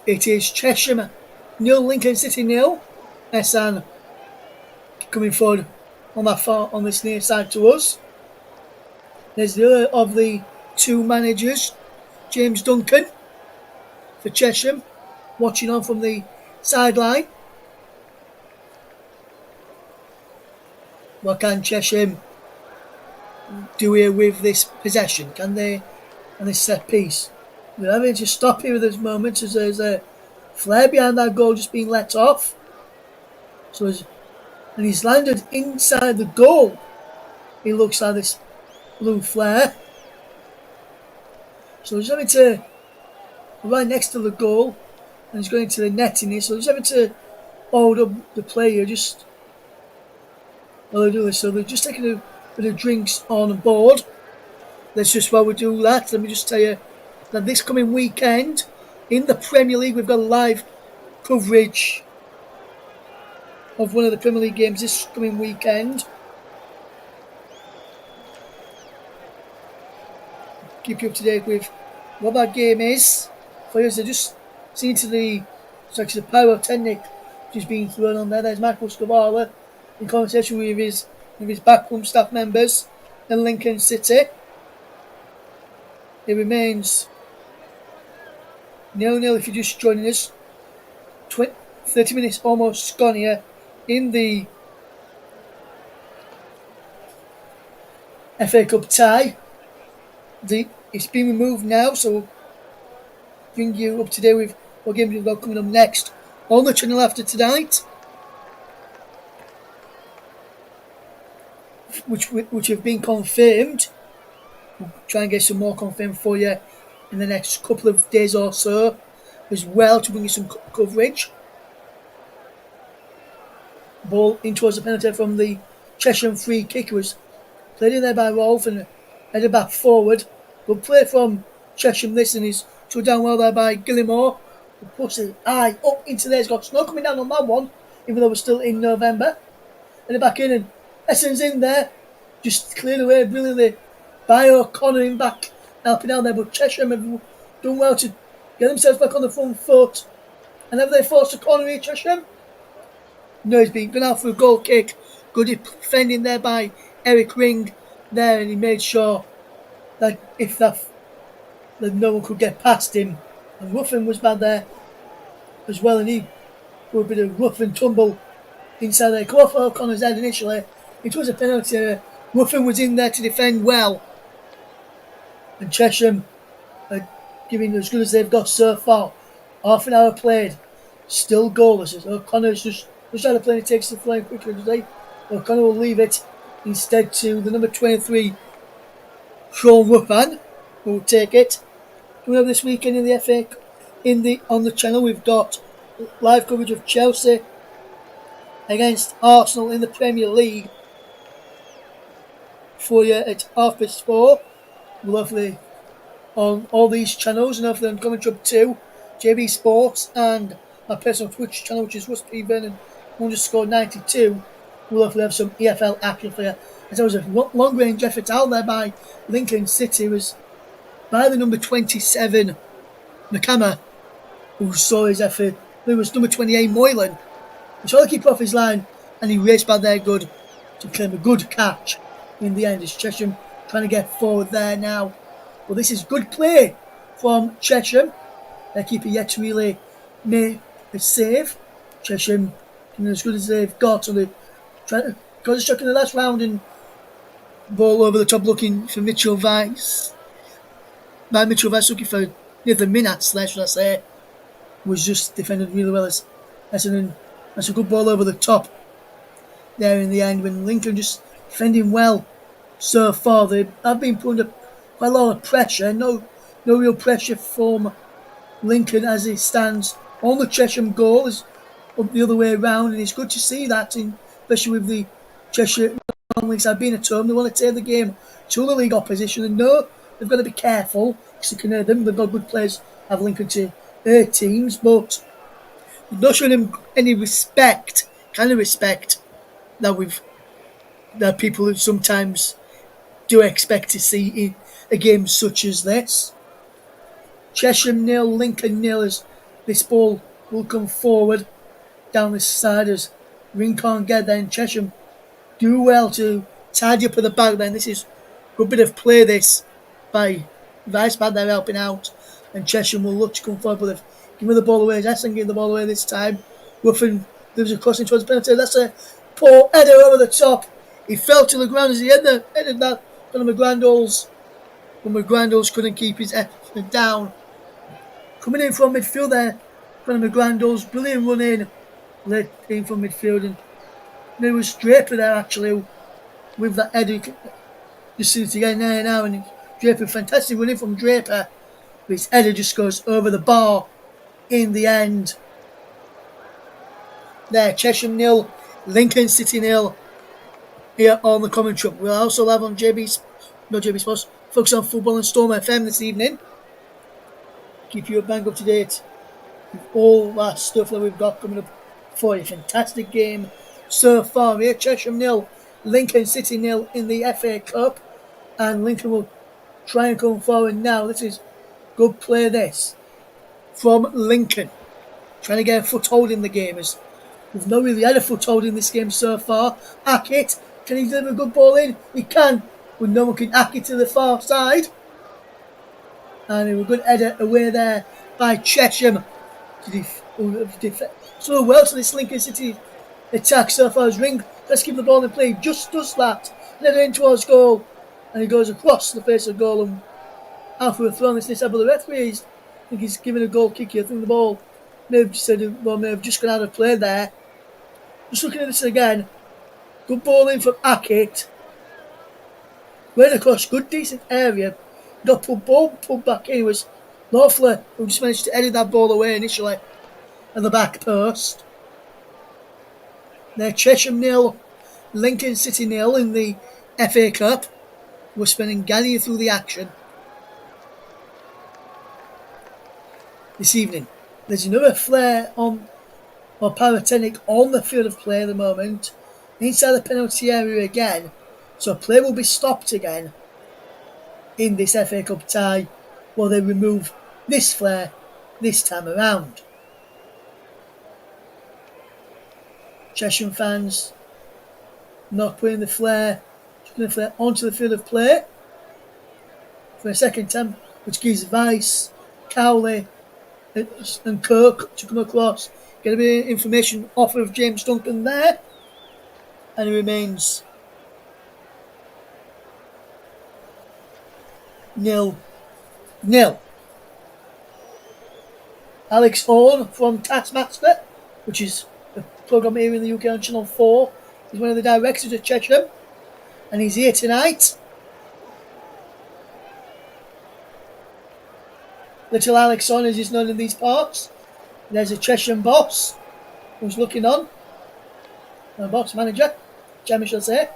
It is Chesham 0, Lincoln City 0. Essan coming forward on this near side to us. There's the other of the two managers, James Duncan for Chesham, watching on from the sideline. What can Chesham do here with this possession? Can they, and this set piece? We're having to stop here at this moment, as there's a flare behind that goal just being let off. And he's landed inside the goal. He looks like this blue flare. So he's having to, right next to the goal, and he's going to the net in here. So he's having to hold up the player just while they do this. So they're just taking a bit of drinks on board. That's just while we do that. Let me just tell you that this coming weekend in the Premier League, we've got live coverage of one of the Premier League games this coming weekend. Keep you up to date with what that game is. For you, so just seeing to the pyrotechnic which is being thrown on there. There's Michael Scavala in conversation with his backroom staff members in Lincoln City. It remains 0-0 if you're just joining us. 30 minutes almost gone here in the FA Cup tie. It's been removed now, so we'll bring you up to date with what games we've got coming up next on the channel after tonight, which have been confirmed. We'll try and get some more confirmed for you in the next couple of days or so as well, to bring you some coverage. Ball in towards the penalty from the Chesham free kick. It was played in there by Rolf and headed back forward. Good play from Chesham this, and he's thrown down well there by Gillimore. Puts his eye up into there. He's got snow coming down on that one, even though we're still in November. And they're back in, and Essendon's in there, just cleared away brilliantly by O'Connor in back, helping out there. But Chesham have done well to get themselves back on the front foot. And have they forced a corner here, Chesham? No, he's been gone out for a goal kick. Good defending there by Eric Ring there, and he made sure that that no one could get past him. And Ruffin was bad there as well, and he got a bit of rough and tumble inside there. Go off O'Connor's head initially. It was a penalty. Ruffin was in there to defend well. And Chesham are giving as good as they've got so far. Half an hour played. Still goalless. O'Connor's just trying to play and he takes the flying quickly today. O'Connor will leave it instead to the number 23, Sean Ruffin, who will take it. Coming up this weekend in the FA on the channel, we've got live coverage of Chelsea against Arsenal in the Premier League for you at 4:30. Lovely on all these channels, and hopefully on commentary up to JB Sports and my personal Twitch channel, which is Russ P. Vernon _92. We'll hopefully have some EFL action for you. As there was a long range effort out there by Lincoln City, was by the number 27 Nakama, who saw his effort. There was number 28 Moylan, who saw the keeper off his line, and he raced by there good to claim a good catch in the end. It's Chesham trying to get forward there now. Well, this is good play from Chesham. Their keeper yet to really make a save. Chesham as good as they've got, so they're trying to got a shot in the last round and ball over the top looking for Mitchell Weiss. By Mitchell Weiss looking for Nathan Minats there, should I say, was just defended really well as Essendon. That's a good ball over the top there in the end, when Lincoln just defending well so far. They have been put under quite a lot of pressure. No real pressure from Lincoln as it stands on the Chesham goal. Is up the other way around, and it's good to see that, especially with the Cheshire non-league side being at home. They want to take the game to the league opposition, and no, they've got to be careful because they can hurt them. They've got good players, have Lincoln to their teams, but they're not showing them any respect, kind of respect that people sometimes do expect to see in a game such as this. Chesham 0, Lincoln 0 as this ball will come forward down the side as Ring can't get there, and Chesham do well to tidy up at the back then. This is a good bit of play this by Vice Bad there helping out, and Chesham will look to come forward, but they've given the ball away. Essendon gave the ball away this time. Ruffin gives a crossing towards the penalty. That's a poor header over the top. He fell to the ground as he headed that. But McGrandles couldn't keep his effort down. Coming in from midfield there, Conor McGrandles, brilliant run in, led in from midfield, and there was Draper there actually with that header. You see it again there now, and Draper, fantastic run in from Draper, but his header just goes over the bar in the end. There, Chesham 0, Lincoln City 0 here on the commentary. We'll also have on JB Sports, focus on football and Storm FM this evening. Keep you bang up to date with all that stuff that we've got coming up for you. Fantastic game so far here. Chesham 0, Lincoln City 0 in the FA Cup, and Lincoln will try and come forward now. This is good play this from Lincoln, trying to get a foothold in the game, as we've not really had a foothold in this game so far. Hackett, can he deliver a good ball in? He can, but no one can hack it to the far side. And it was a good header away there by Chesham so well to this Lincoln City attack so far as Ring. Let's keep the ball in play. Just does that. Header in towards goal, and he goes across the face of goal and out for a throw on this side. But the referee, I think he's giving a goal kick here. I think the ball may have just gone out of play there. Just looking at this again. Good ball in from Hackett. Right across, good decent area. Got pulled back in. It was Lawfler who just managed to edit that ball away initially at the back post. There, Chesham 0, Lincoln City 0 in the FA Cup. We're spending Galley through the action this evening. There's another flare on, or pyrotechnic on the field of play at the moment, inside the penalty area again, so play will be stopped again in this FA Cup tie while they remove this flare this time around. Chesham fans not putting the flare onto the field of play for a second time, which gives Vice, Cowley and Kirk to come across, get a bit of information off of James Duncan there, and it remains 0-0. Alex Horn from Taskmaster, which is a programme here in the UK on Channel 4, is one of the directors at Chesham, and he's here tonight. Little Alex Horn, as he's known in these parts. There's a Chesham boss who's looking on. A box manager, Jimmy shall say.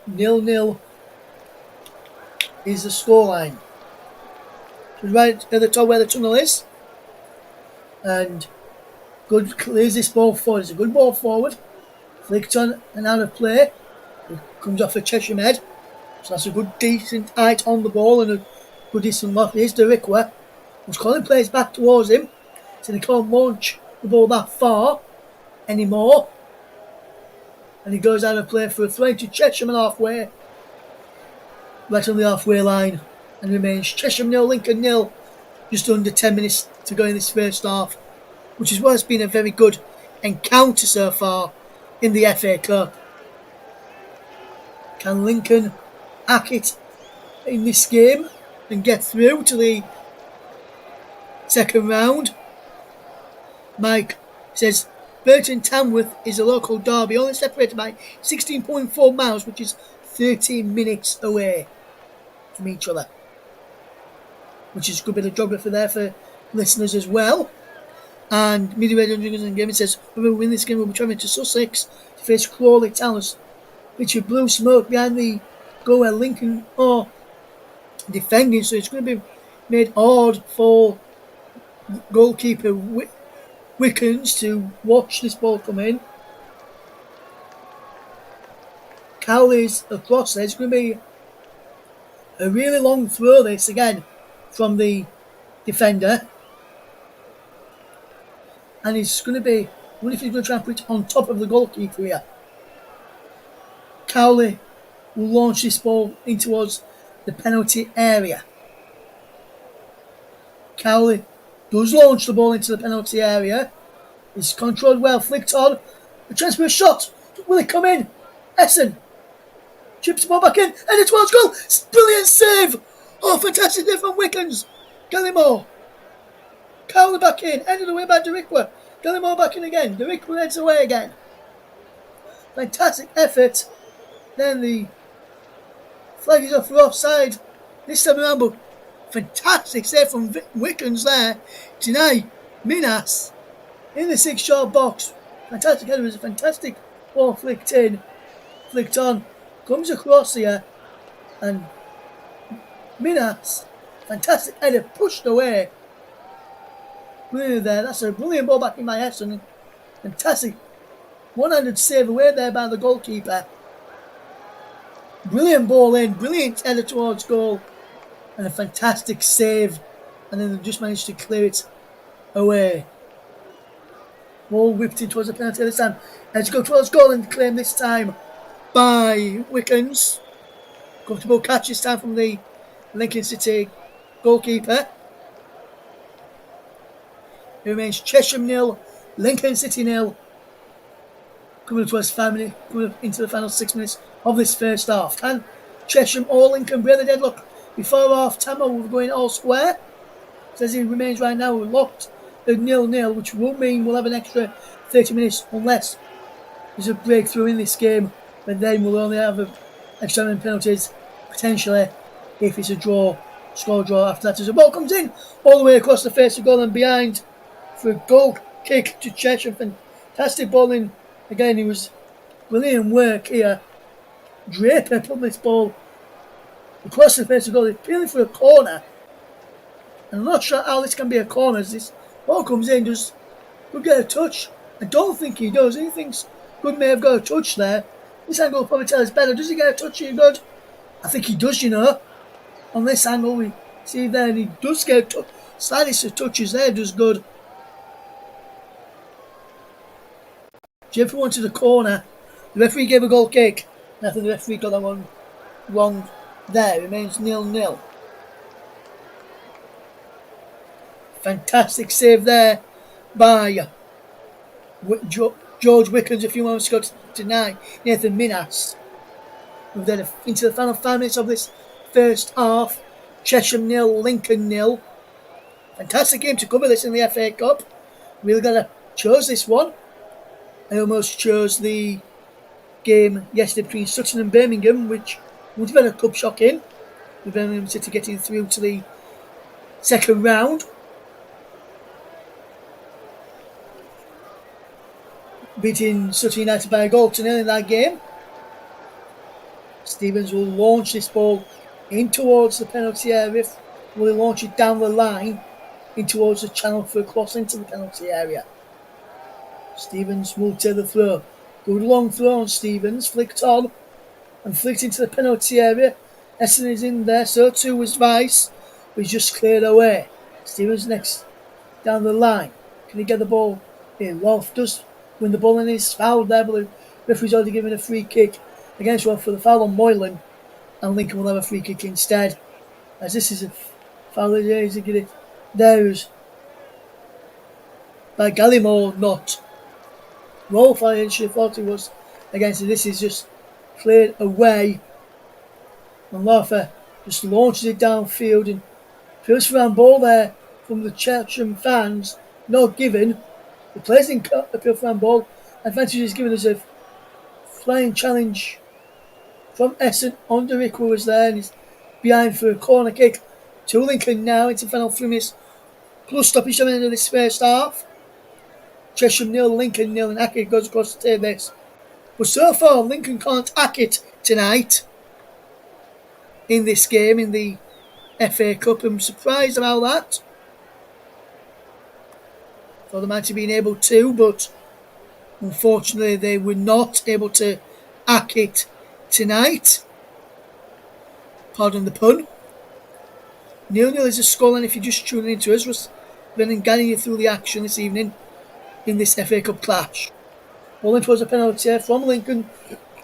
Nil-nil is the scoreline. Right at the top where the tunnel is. And good clears this ball forward. It's a good ball forward. Flicked on and out of play. It comes off a Chesham head. So that's a good decent height on the ball and a good decent lock. Here's Derrickwa, who's calling players back towards him. So they can't launch the ball that far anymore. And he goes out of play for a throw to Chesham and halfway. Right on the halfway line. And remains Chesham 0, Lincoln 0. Just under 10 minutes to go in this first half. Which is what has been a very good encounter so far in the FA Cup. Can Lincoln hack it in this game and get through to the second round? Mike says Burton Tamworth is a local derby, only separated by 16.4 miles, which is 13 minutes away from each other. Which is a good bit of geography there for listeners as well. And Meadow and Gaming says, if we win this game, we'll be travelling to Sussex to face Crawley Towers, which are blue smoke behind the goal where Lincoln are defending. So it's going to be made hard for goalkeeper Wickens to watch this ball come in. Cowley's across there. It's going to be a really long throw, this again, from the defender. And it's going to be, I wonder if he's going to try and put it on top of the goalkeeper here. Cowley will launch this ball in towards the penalty area. Cowley does launch the ball into the penalty area. It's controlled well, flicked on. A chance for a shot. Will it come in? Essen chips the ball back in, and it's towards goal. Brilliant save. Oh, fantastic there from Wickens. Gallimore. Cowley back in, ended away by Derrickwa. Gallimore back in again. Derrickwa heads away again. Fantastic effort. Then the flag is off for offside this time around, but fantastic save from Wickens there. Deny Minas in the 6-yard box. Fantastic header. It was a fantastic ball flicked in, flicked on, comes across here, and Minas, fantastic header, pushed away. Brilliant there. That's a brilliant ball back in by Essen. Fantastic one-handed save away there by the goalkeeper. Brilliant ball in, brilliant header towards goal, and a fantastic save. And then they just managed to clear it away. Ball whipped in towards the penalty this time. And to go towards goal and claim this time by Wickens. Comfortable catch this time from the Lincoln City goalkeeper. It remains Chesham 0, Lincoln City 0. Coming up to us coming up into the final 6 minutes of this first half. Can Chesham or Lincoln break the deadlock before half time? We're going all square. Says he remains right now locked at 0-0, which will mean we'll have an extra 30 minutes unless there's a breakthrough in this game. But then we'll only have extra time penalties potentially if it's a score draw after that. As the ball comes in all the way across the face of goal and behind for a goal kick to Chesham. Fantastic ball in. Again, it was brilliant work here. Draper put this ball across the face of goal, appealing for a corner. And I'm not sure how this can be a corner as this ball comes in, could get a touch. I don't think he does. He thinks Good may have got a touch there. This angle will probably tell us better. Does he get a touch here, Good? I think he does, On this angle, we see there, and he does get a touch. Slightest touches there, does Good. Jeffrey wanted a corner. The referee gave a goal kick. And I think the referee got that one wrong there. It remains 0-0. Fantastic save there by George Wickens a few moments ago to deny Nathan Minas. We're then into the final 5 minutes of this first half. Chesham 0, Lincoln 0. Fantastic game to cover this in the FA Cup. Really gotta chose this one. I almost chose the game yesterday between Sutton and Birmingham, which would have been a cup shock in, with Birmingham City getting through to the second round. Beating Sutton United by a goal to 0 in that game. Stevens will launch this ball in towards the penalty area. Will he launch it down the line in towards the channel for a cross into the penalty area? Stevens will take the throw. Good long throw on Stevens, flicked on and flicked into the penalty area. Essen is in there, so too was Vice, but he's just cleared away. Stevens next down the line. Can he get the ball in? Rolf does win the ball and is fouled there, but the referee's already given a free kick against Rolf for the foul on Moylan, and Lincoln will have a free kick instead. As this is a foul, there is by Gallimore, not Rolf. I actually thought it was against it. This is just cleared away, and Larfer just launches it downfield and first round ball there from the Chesham fans, not given. The players in the first round ball. Advantage is given as a flying challenge from Essen. Onderrick was there and he's behind for a corner kick to Lincoln now into the final 3 minutes. Plus stoppage at the end of this first half. Chesham 0, Lincoln 0, and Hackett goes across to take this. But so far, Lincoln can't hack it tonight in this game, in the FA Cup. I'm surprised about that. Thought they might have been able to, but unfortunately they were not able to hack it tonight. Pardon the pun. 0-0 is a scoreline if you're just tuning into us. Was then guiding you through the action this evening in this FA Cup clash. Ball towards a penalty from Lincoln,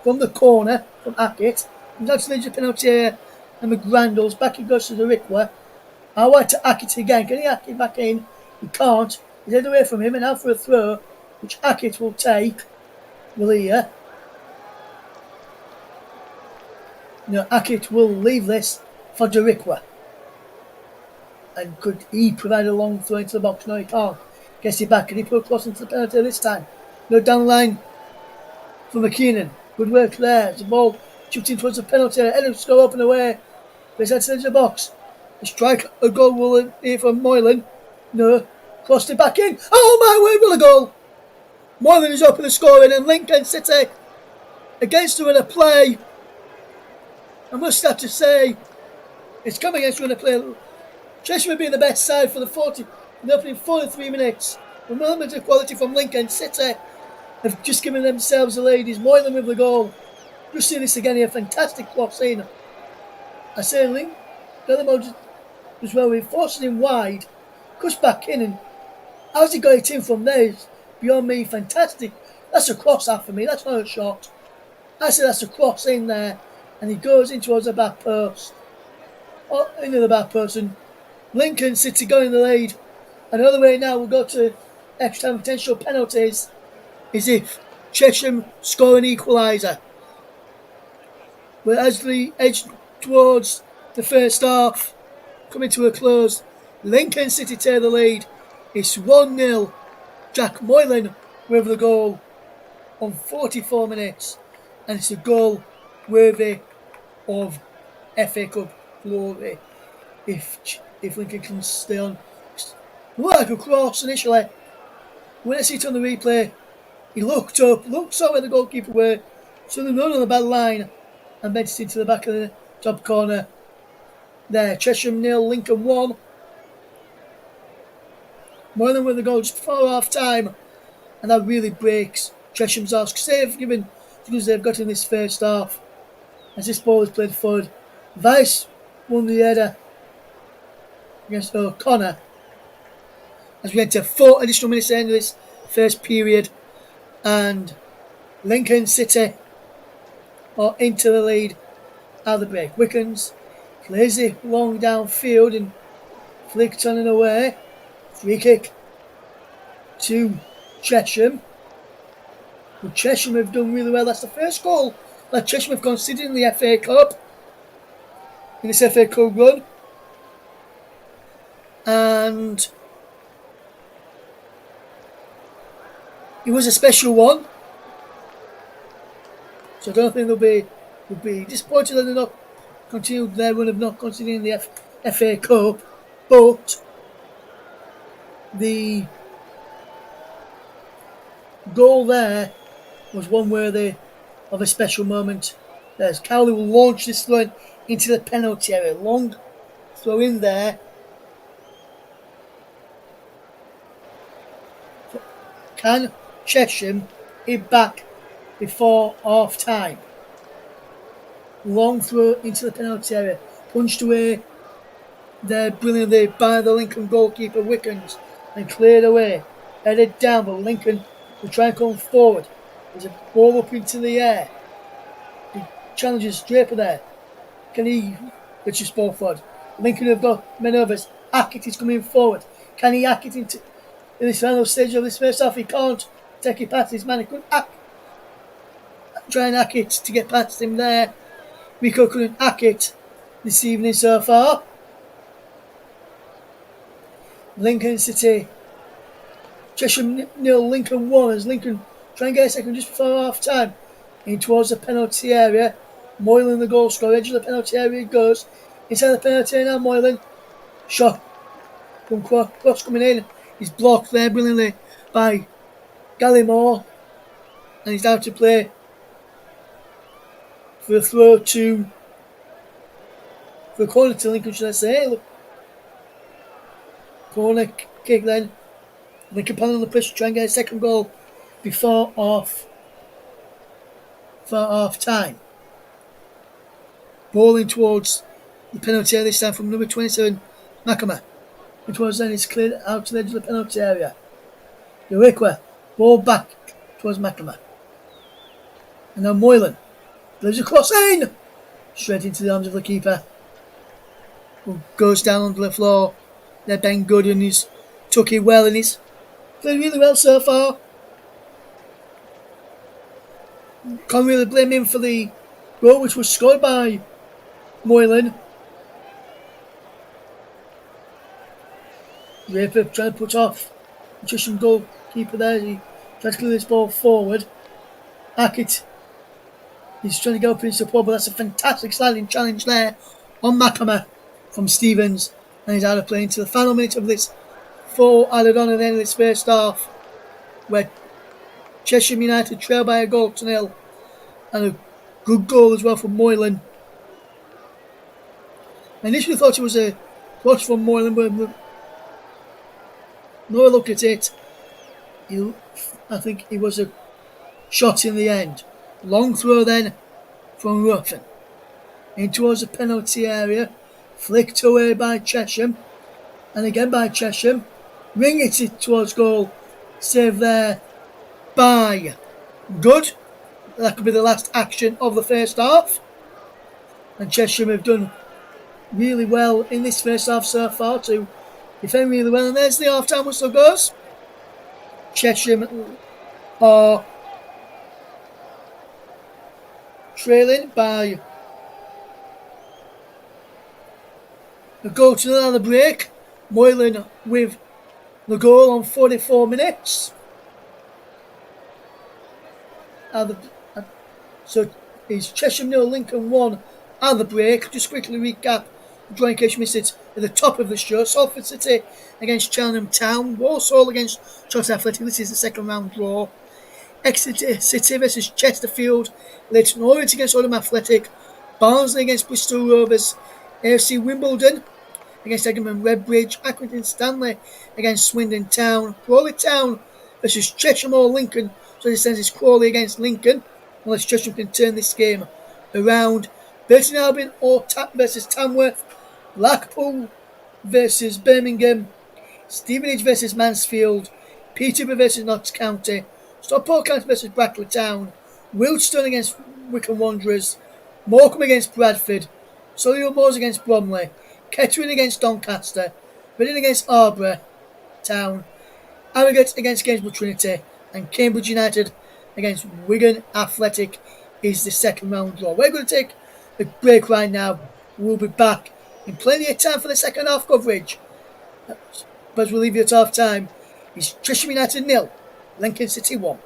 from the corner, from Hackett. Comes out to the edge of the penalty area, and McGrandles. Back he goes to the Rickler. I want to Hackett again. Can he hack it back in? He can't. He's head away from him and now for a throw, which Hackett will take. Will he? No, Hackett will leave this for Derrickwa. And could he provide a long throw into the box? No, he can't. Gets it back. Can he put a cross into the penalty this time? No, down the line for McKinnon. Good work there. The ball chipped in towards the penalty area. Ellis go up and away. But it's outside the box. A strike, a goal will here from Moylan. No. Crossed it back in. Oh my word, what a goal! Moylan is open the scoring and Lincoln City against the winner play. I must have to say, it's coming against winner play. Chesham being the best side for the opening 43 minutes. The moment of quality from Lincoln City have just given themselves the ladies. Moylan with the goal. Just see this again here, fantastic cross in. I say Lincoln, Gallimore as well, we forced him wide, cuts back in, and how's he got it in from there is beyond me. Fantastic. That's a cross out for me. That's not a shot. I say that's a cross in there, and he goes in towards the back post. Into the back post, and Lincoln City going in the lead. Another way now will go to extra time potential penalties. Is if Chesham score an equaliser. But as we edge towards the first half, coming to a close, Lincoln City take the lead. It's 1-0. Jack Moylan with the goal on 44 minutes. And it's a goal worthy of FA Cup glory. If Lincoln can stay on. Looked like a cross initially. When I see it on the replay, he looked up, saw where the goalkeeper were, so they run on the bad line and bent it into the back of the top corner there. Chesham 0, Lincoln 1. Moylan with the goal just before half time, and that really breaks Chesham's arse given because they've got in this first half. As this ball is played forward, Vice won the header against O'Connor. As we enter 4 additional minutes at the end of this first period, and Lincoln City are into the lead at the break. Wickens plays it long downfield and flicked on and away. Free kick to Chesham. But Chesham have done really well. That's the first goal that Chesham have conceded in the FA Cup. In this FA Cup run. And it was a special one. So I don't think they'll be disappointed that they're not continued their run of not conceding the FA Cup. But the goal there was one worthy of a special moment. There's Cowley will launch this throw into the penalty area. Long throw in there. Can Chesham it back before half time? Long throw into the penalty area. Punched away there brilliantly by the Lincoln goalkeeper Wickens and cleared away. Headed down, but Lincoln will try and come forward. There's a ball up into the air. He challenges Draper there. Can he reach his ball forward? Lincoln have got men overs. Hackett is coming forward. Can he hack it in this final stage of this first half? He can't take it past his man. He couldn't try and hack it to get past him there. Rico couldn't hack it this evening so far. Lincoln City. Chesham 0, Lincoln 1 as Lincoln try and get a second just before half time. In towards the penalty area. Moylan the goal scorer. Edge of the penalty area goes. Inside the penalty area now, Moylan. Shot from cross coming in. He's blocked there brilliantly by Gallimore. And he's out to play for a throw to for a corner to Lincoln, should I say. Look. Corner kick then. Lincoln pan on the push to try and get a second goal before half time. Ball towards the penalty area this time from number 27, Makama. And towards then it's cleared out to the edge of the penalty area. Eureka, ball back towards Makama. And now Moylan. Delivers a cross in! Straight into the arms of the keeper. Who goes down onto the floor. There Ben Gooden, he's took it well and he's played really well so far. Can't really blame him for the goal which was scored by Moylan. Draper trying to put off the Chesham goalkeeper there. He tries to clear this ball forward. Hackett, he's trying to go up into support, but that's a fantastic sliding challenge there on Makama from Stevens. And he's out of play into the final minute of this 4 added on at the end of this first half, where Chesham United trail by a goal to 0. And a good goal as well from Moylan. I initially thought it was a cross from Moylan, but no look at it. I think it was a shot in the end. Long throw then from Ruffin. In towards the penalty area. Flicked away by Chesham. And again by Chesham. Ring it towards goal. Save there by Good. That could be the last action of the first half. And Chesham have done really well in this first half so far to defend really well. And there's the half-time whistle goes. Chesham are trailing by a goal to another break. Moylan with the goal on 44 minutes. So it's Chesham 0, Lincoln 1 at the break. Just quickly recap the draw in case you missed it at the top of the show. Salford City against Cheltenham Town. Walsall against Sheffield Athletic. This is the second round draw. Exeter City versus Chesterfield. Leighton Orient against Oldham Athletic. Barnsley against Bristol Rovers. AFC Wimbledon against Egerton Redbridge, Accrington Stanley against Swindon Town, Crawley Town versus Chesham or Lincoln. So this sends it's Crawley against Lincoln, unless Chesham can turn this game around. Burton Albion or versus Tamworth, Blackpool versus Birmingham, Stevenage versus Mansfield, Peterborough versus Notts County, Stockport County versus Brackley Town, Wiltstone against Wycombe Wanderers, Morecambe against Bradford, Solihull Moors against Bromley, Kettering against Doncaster, Reading against Arborough Town, Harrogate against Gainsborough Trinity, and Cambridge United against Wigan Athletic is the second round draw. We're going to take a break right now. We'll be back in plenty of time for the second half coverage. But we'll leave you at half time. It's Chesham United 0, Lincoln City 1.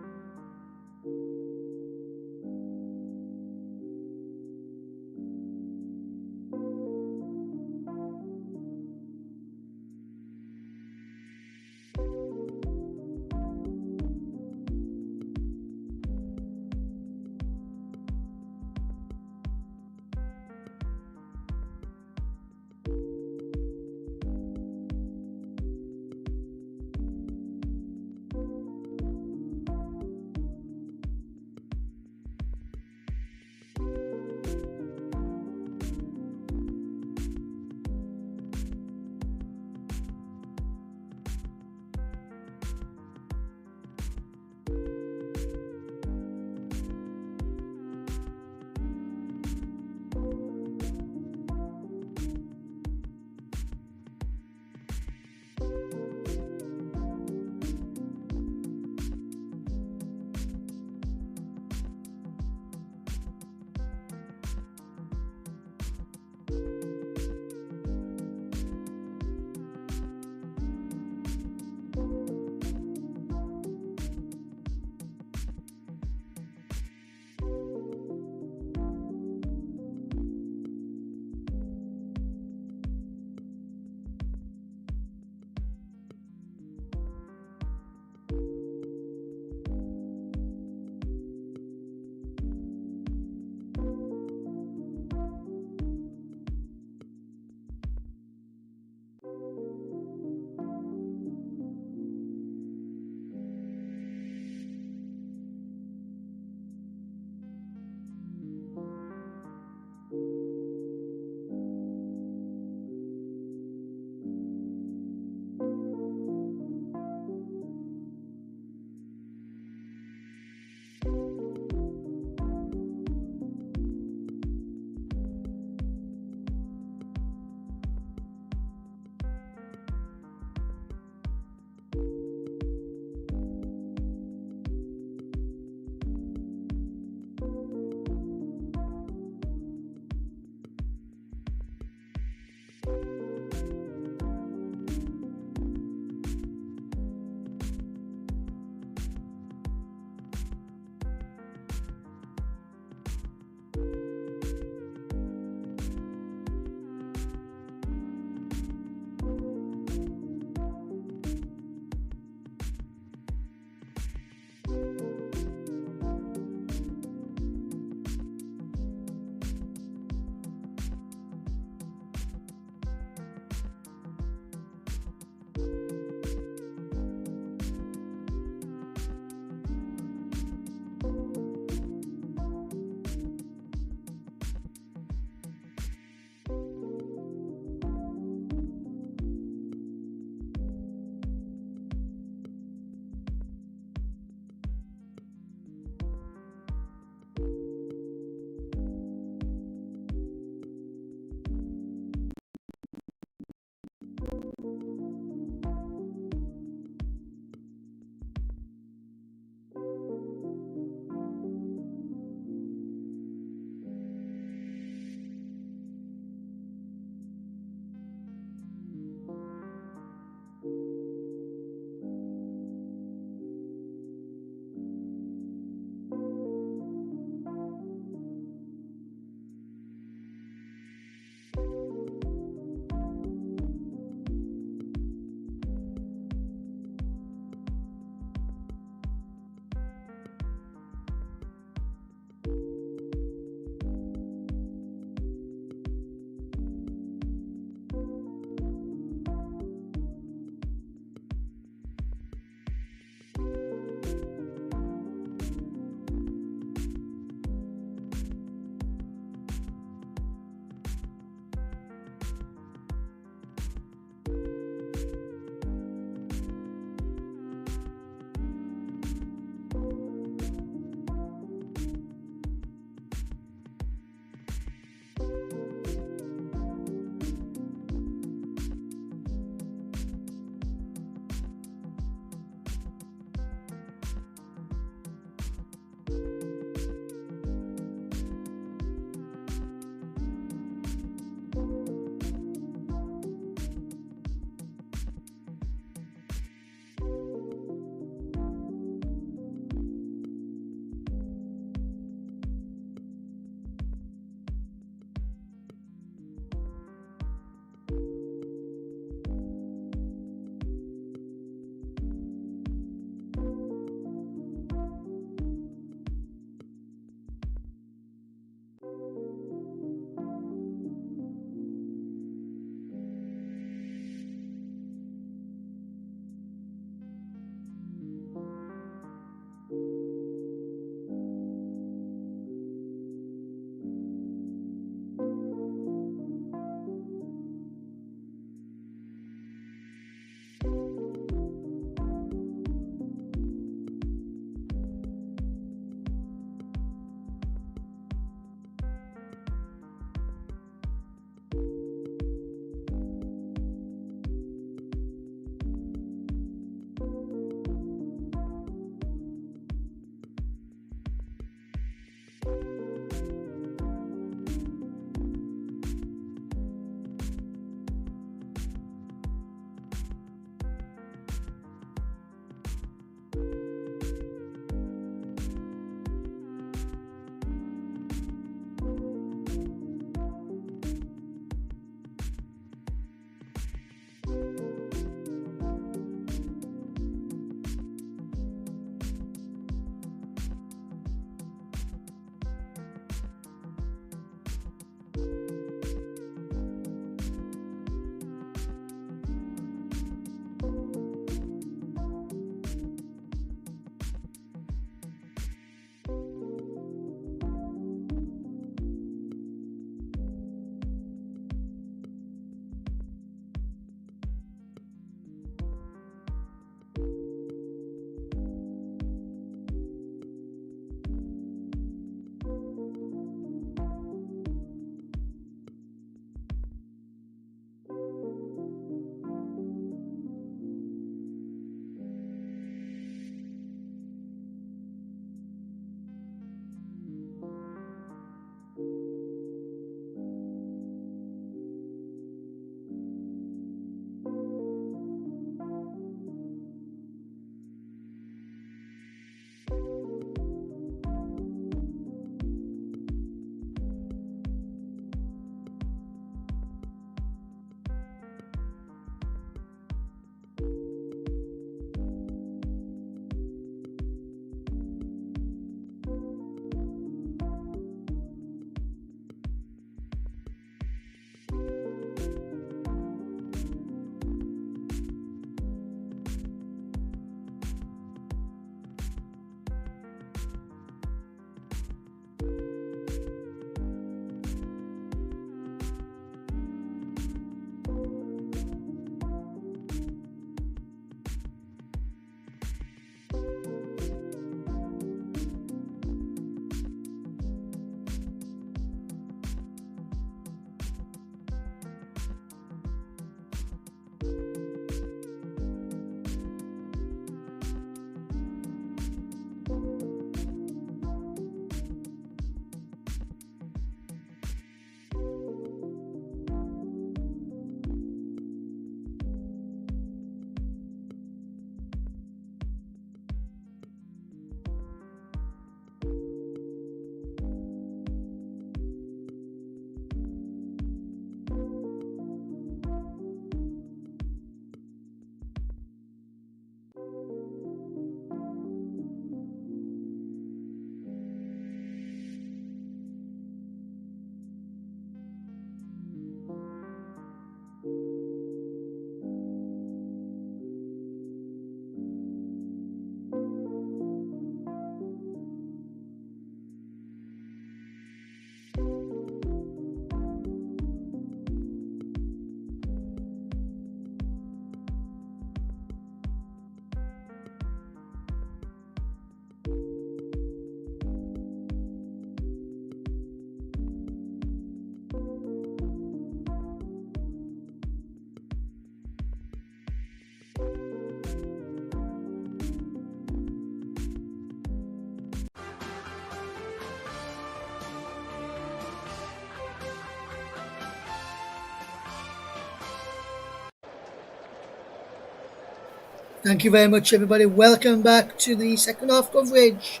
Thank you very much, everybody. Welcome back to the second half coverage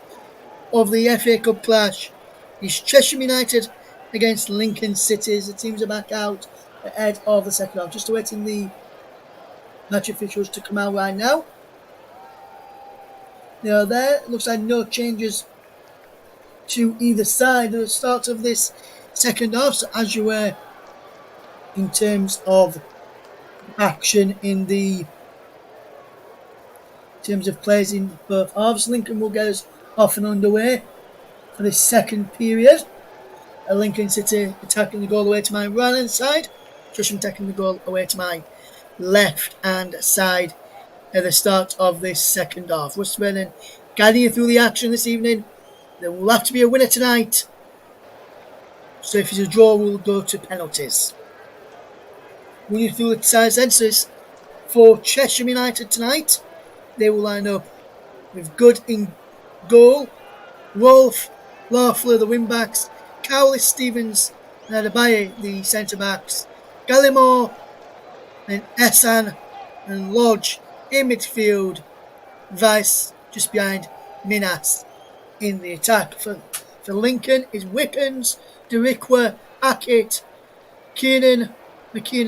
of the FA Cup clash. It's Chesham United against Lincoln City. The teams are back out ahead of the second half. Just awaiting the match officials to come out right now. They are there. Looks like no changes to either side at the start of this second half. So as you were in terms of action in terms of players in both halves, Lincoln will get us off and underway for the second period. Lincoln City attacking the goal away to my right hand side. Chesham attacking the goal away to my left hand side at the start of this second half. Russ Vernon guiding you through the action this evening. There will have to be a winner tonight. So if it's a draw, we'll go to penalties. Running through the sides answers for Chesham United tonight. They will line up with Good in goal, Wolf, Lawfler, the wing backs, Cowley, Stevens, and Adebayo, the centre backs, Gallimore, and Essan and Lodge in midfield, Vice just behind Minas in the attack. For Lincoln is Wickens, Derikwa, Hackett, McKiernan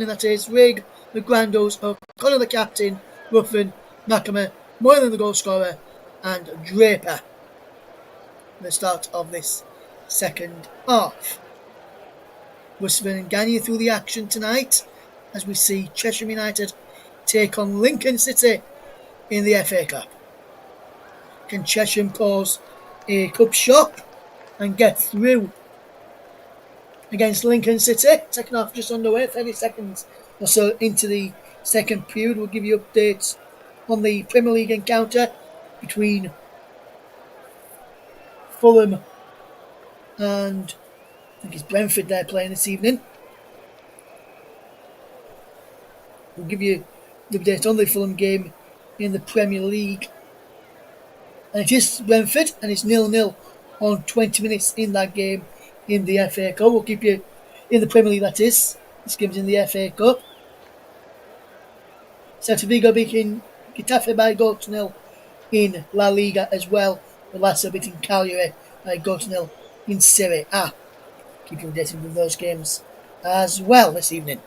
that is, Rigg, the Grandos, O'Connor the captain, Ruffin, McAmer, Moylan the goal scorer, and Draper. The start of this second half. Russell and Gagne through the action tonight as we see Chesham United take on Lincoln City in the FA Cup. Can Chesham cause a cup shock and get through against Lincoln City? Second half just underway, 30 seconds or so into the second period. We'll give you updates on the Premier League encounter between Fulham and I think it's Brentford they're playing this evening. We'll give you the update on the Fulham game in the Premier League. And it is Brentford and it's 0-0 on 20 minutes in that game in the FA Cup. We'll keep you in the Premier League, that is. This game's in the FA Cup. Celta Vigo beating Getafe by 0 in La Liga as well. The Lazio beating Cagliari by 0 in Serie A. Keep you updated with those games as well this evening.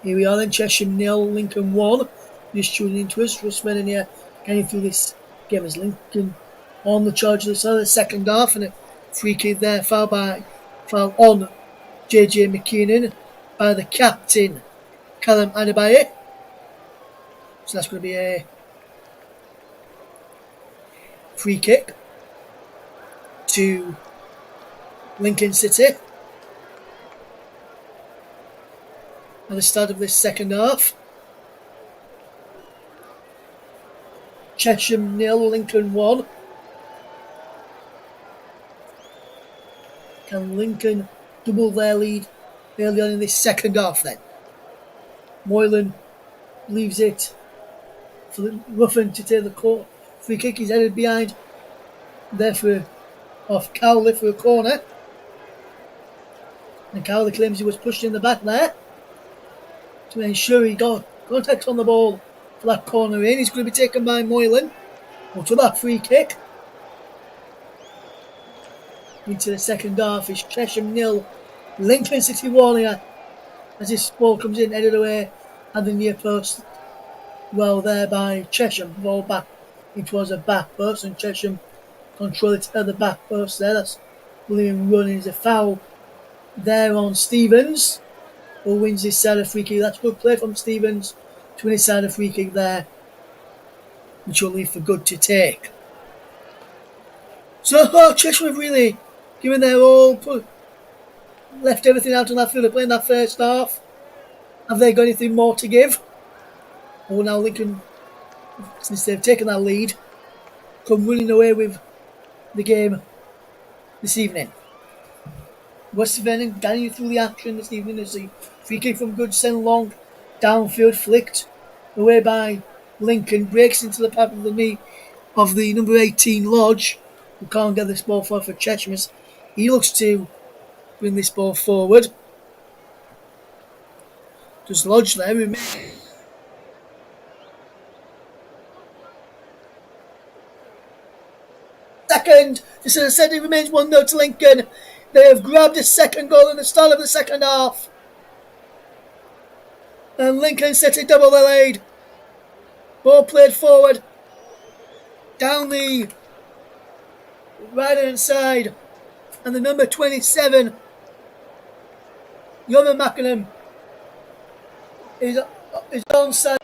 Here we are then, Chesham 0, Lincoln 1. Just tuning into us, Russ Vernon here, getting through this game as Lincoln on the charge of the second half, and a free kick there, foul on JJ McKiernan by the captain, Callum Adebayo. So that's going to be a free kick to Lincoln City at the start of this second half. Chesham 0, Lincoln 1. Can Lincoln double their lead early on in this second half then? Moylan leaves it for the Ruffin to take the court. Free kick is headed behind. There off Cowley for a corner. And Cowley claims he was pushed in the back there to ensure he got contact on the ball for that corner in. He's going to be taken by Moylan. To that free kick. Into the second half is Chesham 0, Lincoln City 1 here as this ball comes in, headed away at the near post. Well there by Chesham, ball back. It was a back post and Chesham control it at the back post there. That's William running. Is a foul there on Stevens, who wins this side of free kick. That's good play from Stevens to win his side of free kick there, which will leave for Good to take. So Chesham have really given their all, left everything out on that field. They're playing that first half. Have they got anything more to give? Or now Lincoln, since they've taken that lead, come running away with the game this evening. West Vernon guiding through the action this evening as the free kick from Good sent long, downfield flicked away by Lincoln, breaks into the path of the knee of the number 18 Lodge, who can't get this ball for Chesham. He looks to bring this ball forward. Does Lodge there? second. Just as I said, it remains 1-0 to Lincoln. They have grabbed a second goal in the start of the second half. And Lincoln set a double lead. Ball played forward. Down the right-hand side. And the number 27, Yoman Mackinnon, is onside.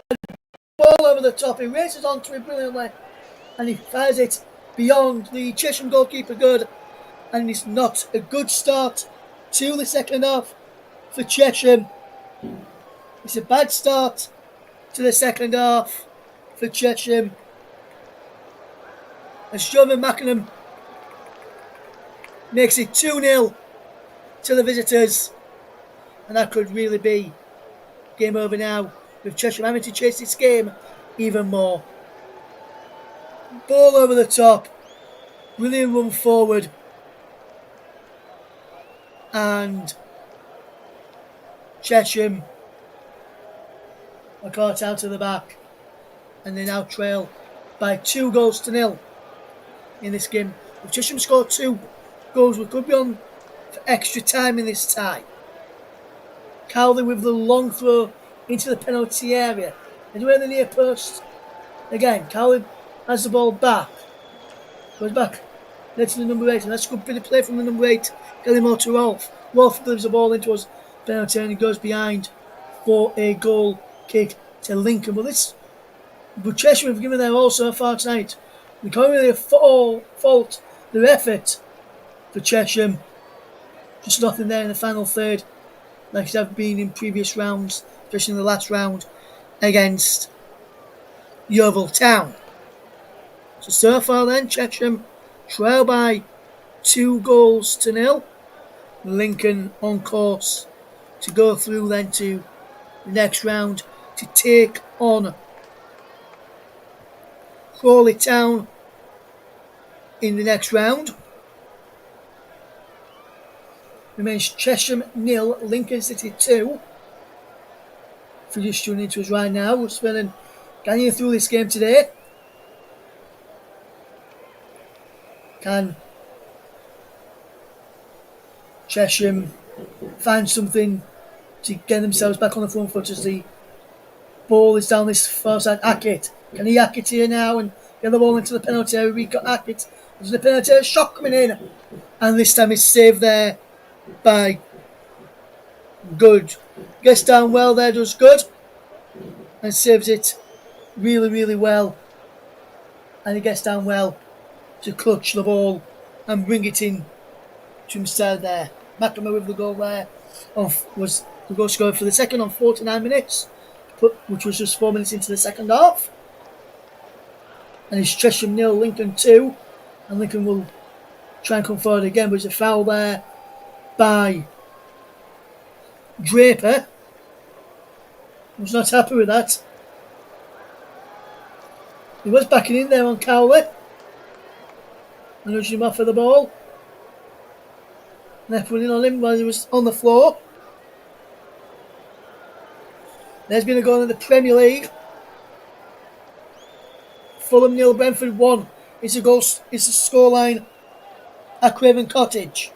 Ball over the top. He races onto it brilliantly. And he fires it beyond the Chesham goalkeeper good. And it's not a good start to the second half for Chesham. It's a bad start to the second half for Chesham. As Yoman Mackinnon makes it 2-0 to the visitors. And that could really be game over now, with Chesham having to chase this game even more. Ball over the top. Brilliant run forward. And Chesham are caught out to the back. And they now trail by 2-0 in this game. If Chesham scored 2 goals, we could be on for extra time in this tie. Cowley with the long throw into the penalty area. Anywhere in the near post. Again, Cowley has the ball back. Goes back. Led to the number 8. And that's a good bit of play from the number 8. Getting more to Rolf. Rolf delivers the ball into his penalty and he goes behind for a goal kick to Lincoln. But Chesham have given them all so far tonight. We can't really fault their effort for Chesham. Just nothing there in the final third, like it have been in previous rounds, especially in the last round against Yeovil Town. So far then, Chesham trail by 2-0. Lincoln on course to go through then to the next round to take on Crawley Town in the next round. Remains Chesham 0, Lincoln City 2. If you're just tuning into us right now, we're spelling getting through this game today. Can Chesham find something to get themselves back on the front foot as the ball is down this far side? Hackett. Can he hack it here now and get the ball into the penalty area? We got Hackett. There's the penalty area, shot coming in. And this time it's saved there by Good. Gets down well there, does Good. And saves it really, really well. And he gets down well to clutch the ball and bring it in to himself there. McNamara with the goal there was the goal scorer for the second on 49 minutes, which was just 4 minutes into the second half. And it's Chesham 0, Lincoln 2. And Lincoln will try and come forward again, but it's a foul there by Draper. I was not happy with that. He was backing in there on Cowley. And nudged him off of the ball. Left one in on him while he was on the floor. There's been a goal in the Premier League. Fulham 0, Brentford 1. It's a scoreline at Craven Cottage.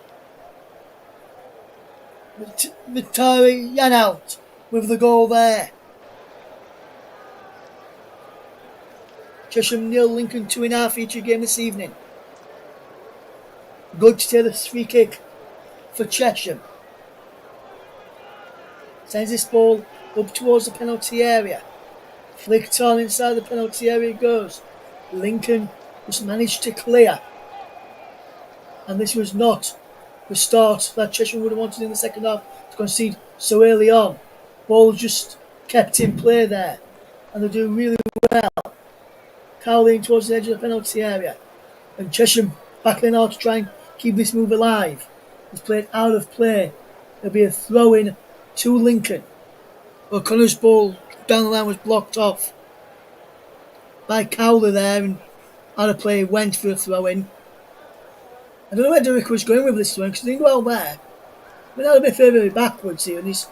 Vittori Janelt with the goal there. Chesham 0, Lincoln 2.5 feature game this evening. Good to take the free kick for Chesham. Sends this ball up towards the penalty area. Flicked on inside the penalty area it goes. Lincoln just managed to clear. And this was not the start that Chesham would have wanted in the second half to concede so early on. Ball just kept in play there. And they do really well. Cowley towards the edge of the penalty area. And Chesham battling hard to try and keep this move alive. It's played out of play. There'll be a throw in to Lincoln. O'Connor's ball down the line was blocked off by Cowley there, and out of play went for a throw in. I don't know where Derrick was going with this throw in because he didn't go well there. Went out a bit further backwards here, and he's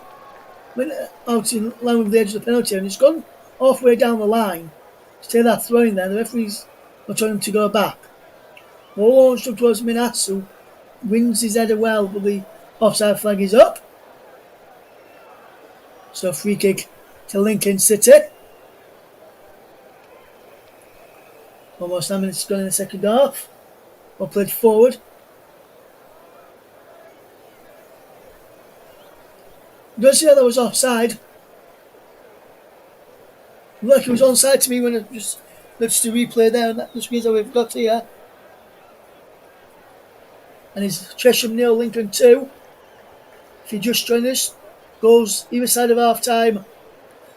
went out in line with the edge of the penalty, and he's gone halfway down the line to take that throw in there. The referee's not telling him to go back. Ball launched up towards Minasu. Wins his header well, but the offside flag is up. So free kick to Lincoln City. Almost 9 minutes gone in the second half. Well played forward. Don't see how that was offside. Look, it was onside to me when it just looks to replay there, and that just means that we've got here. And it's Chesham 0, Lincoln 2. If you just joined us, goals either side of half time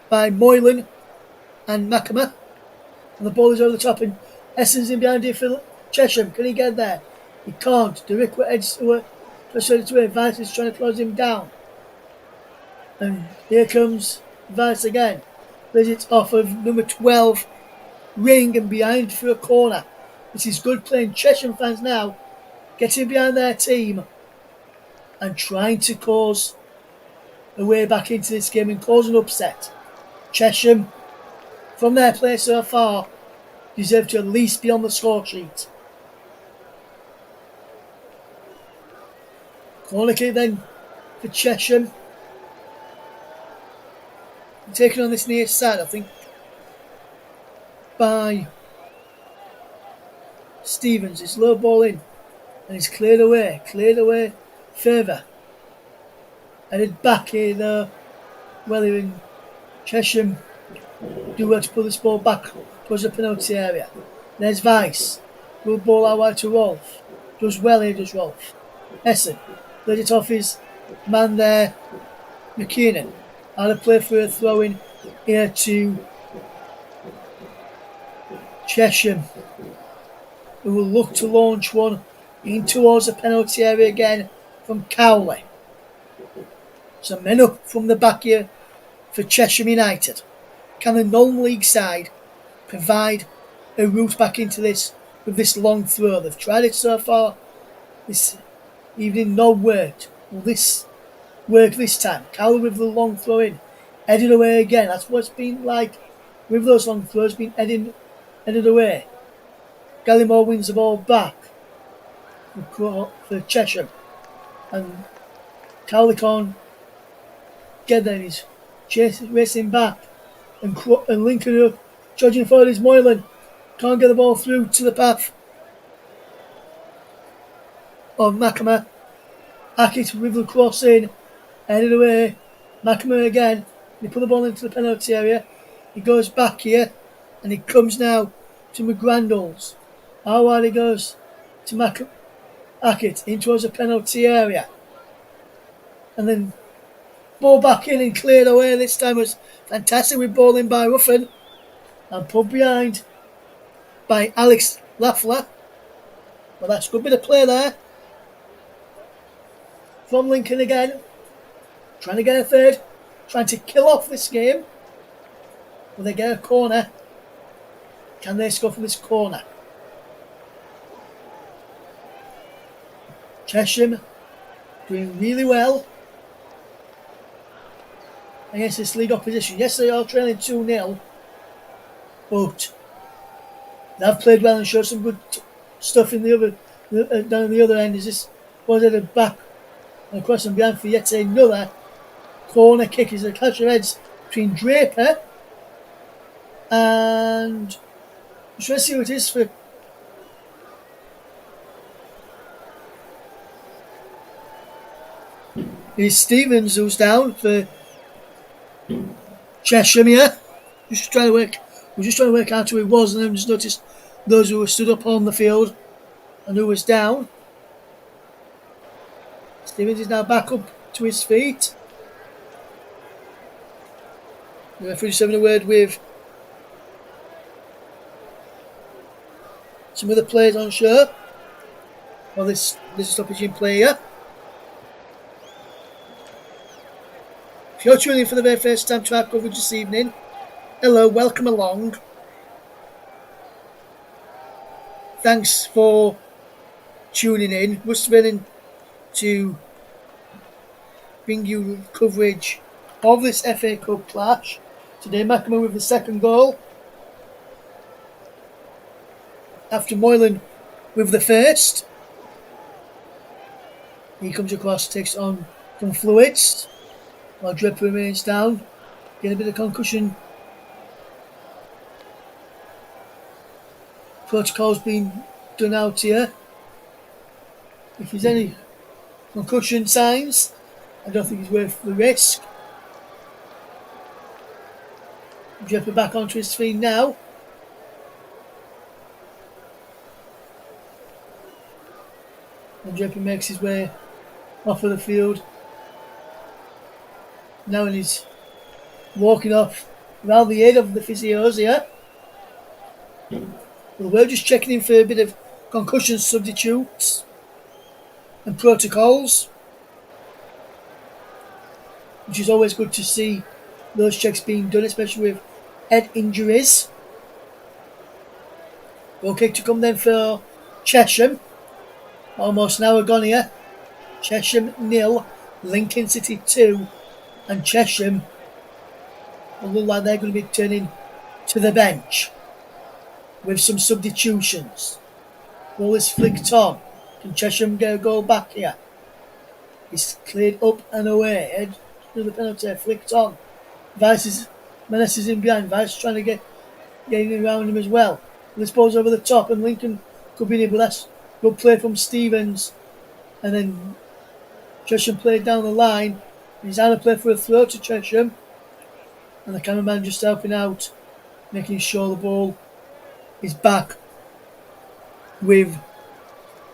by Moylan and Macama. And the ball is over the top, and Essens in behind here for Chesham. Can he get there? He can't. Derrick edges away. Persuaded away. Vice is trying to close him down. And here comes Vice again. Plays it off of number 12, Ring, and behind for a corner. This is good playing. Chesham fans now getting behind their team and trying to cause a way back into this game and cause an upset. Chesham, from their play so far, deserve to at least be on the score sheet. Corner kick then for Chesham. Taken on this near side, I think, by Stevens. It's low ball in, and it's cleared away further. Headed back here though. Well, in Chesham do well to pull this ball back towards the penalty area. There's Vice. Good ball out wide to Rolf. Does well here, does Rolf. Essen let it off his man there, McKinnon. Out of play for a throw in here to Chesham, who will look to launch one in towards the penalty area again from Cowley. So men up from the back here for Chesham United. Can the non-league side provide a route back into this with this long throw? They've tried it so far this evening, no worked. Will this work this time? Cowley with the long throw in, headed away again. That's what it's been like with those long throws, been headed away. Gallimore wins the ball back for Chesham, and Cowley can't get there. He's racing back, and Lincoln up, charging forward is Moylan. Can't get the ball through to the path of Macama. Hackett with the cross in, headed away. Macama again. They put the ball into the penalty area. He goes back here, and he comes now to McGrandles. How wide he goes to Hackett in towards the penalty area. And then ball back in and cleared away. This time was fantastic with ball in by Ruffin. And put behind by Alex Laffler. Well, that's a good bit of play there. From Lincoln again. Trying to get a third. Trying to kill off this game. Will they get a corner? Can they score from this corner? Chesham doing really well against this league opposition. Yes, they are trailing 2-0, but they've played well and showed some good stuff in the other down the other end. Is this was at the back and across and behind for yet another corner kick? Is a clash of heads between Draper and I'm trying to see who it is for. It's Stevens who's down for Chesham here. We're just trying to work out who it was, and then just noticed those who were stood up on the field and who was down. Stevens is now back up to his feet. The referee's having a word with some of the players on show. Well, this is stoppage in play here. If you're tuning in for the very first time to our coverage this evening, hello, welcome along. Thanks for tuning in. Must have been in to bring you coverage of this FA Cup clash. Today, Macama with the second goal. After Moylan with the first. He comes across, takes on some fluids, while Drip remains down, getting a bit of concussion. Protocol's been done out here. If there's any concussion signs, I don't think it's worth the risk. Dripper back onto his feet now. And Dripper makes his way off of the field. Now he's walking off around the head of the physios here. Well, we're just checking in for a bit of concussion substitutes and protocols, which is always good to see those checks being done, especially with head injuries. Goal kick to come then for Chesham. Almost an hour gone here. Chesham 0, Lincoln City 2, and Chesham will look like they're going to be turning to the bench with some substitutions. Ball is flicked on. Can Chesham get a goal back here? It's cleared up and away. Edge to the penalty, flicked on. Menace is in behind. Vice trying to get in around him as well. This ball's over the top, and Lincoln could be in, but that's good play from Stevens. And then Chesham played down the line. He's out of play for a throw to Chesham. And the cameraman just helping out, making sure the ball is back with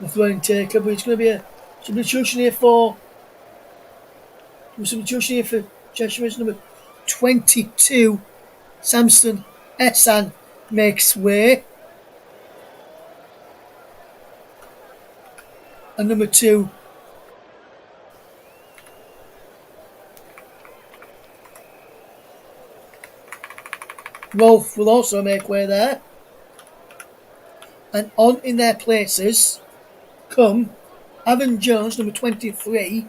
the throwing taker. But it's going to be a substitution here for Chesham. It's number 22. Samson Essan makes way. And number 2, Rolf will also make way there. And on in their places come Evan Jones, number 23,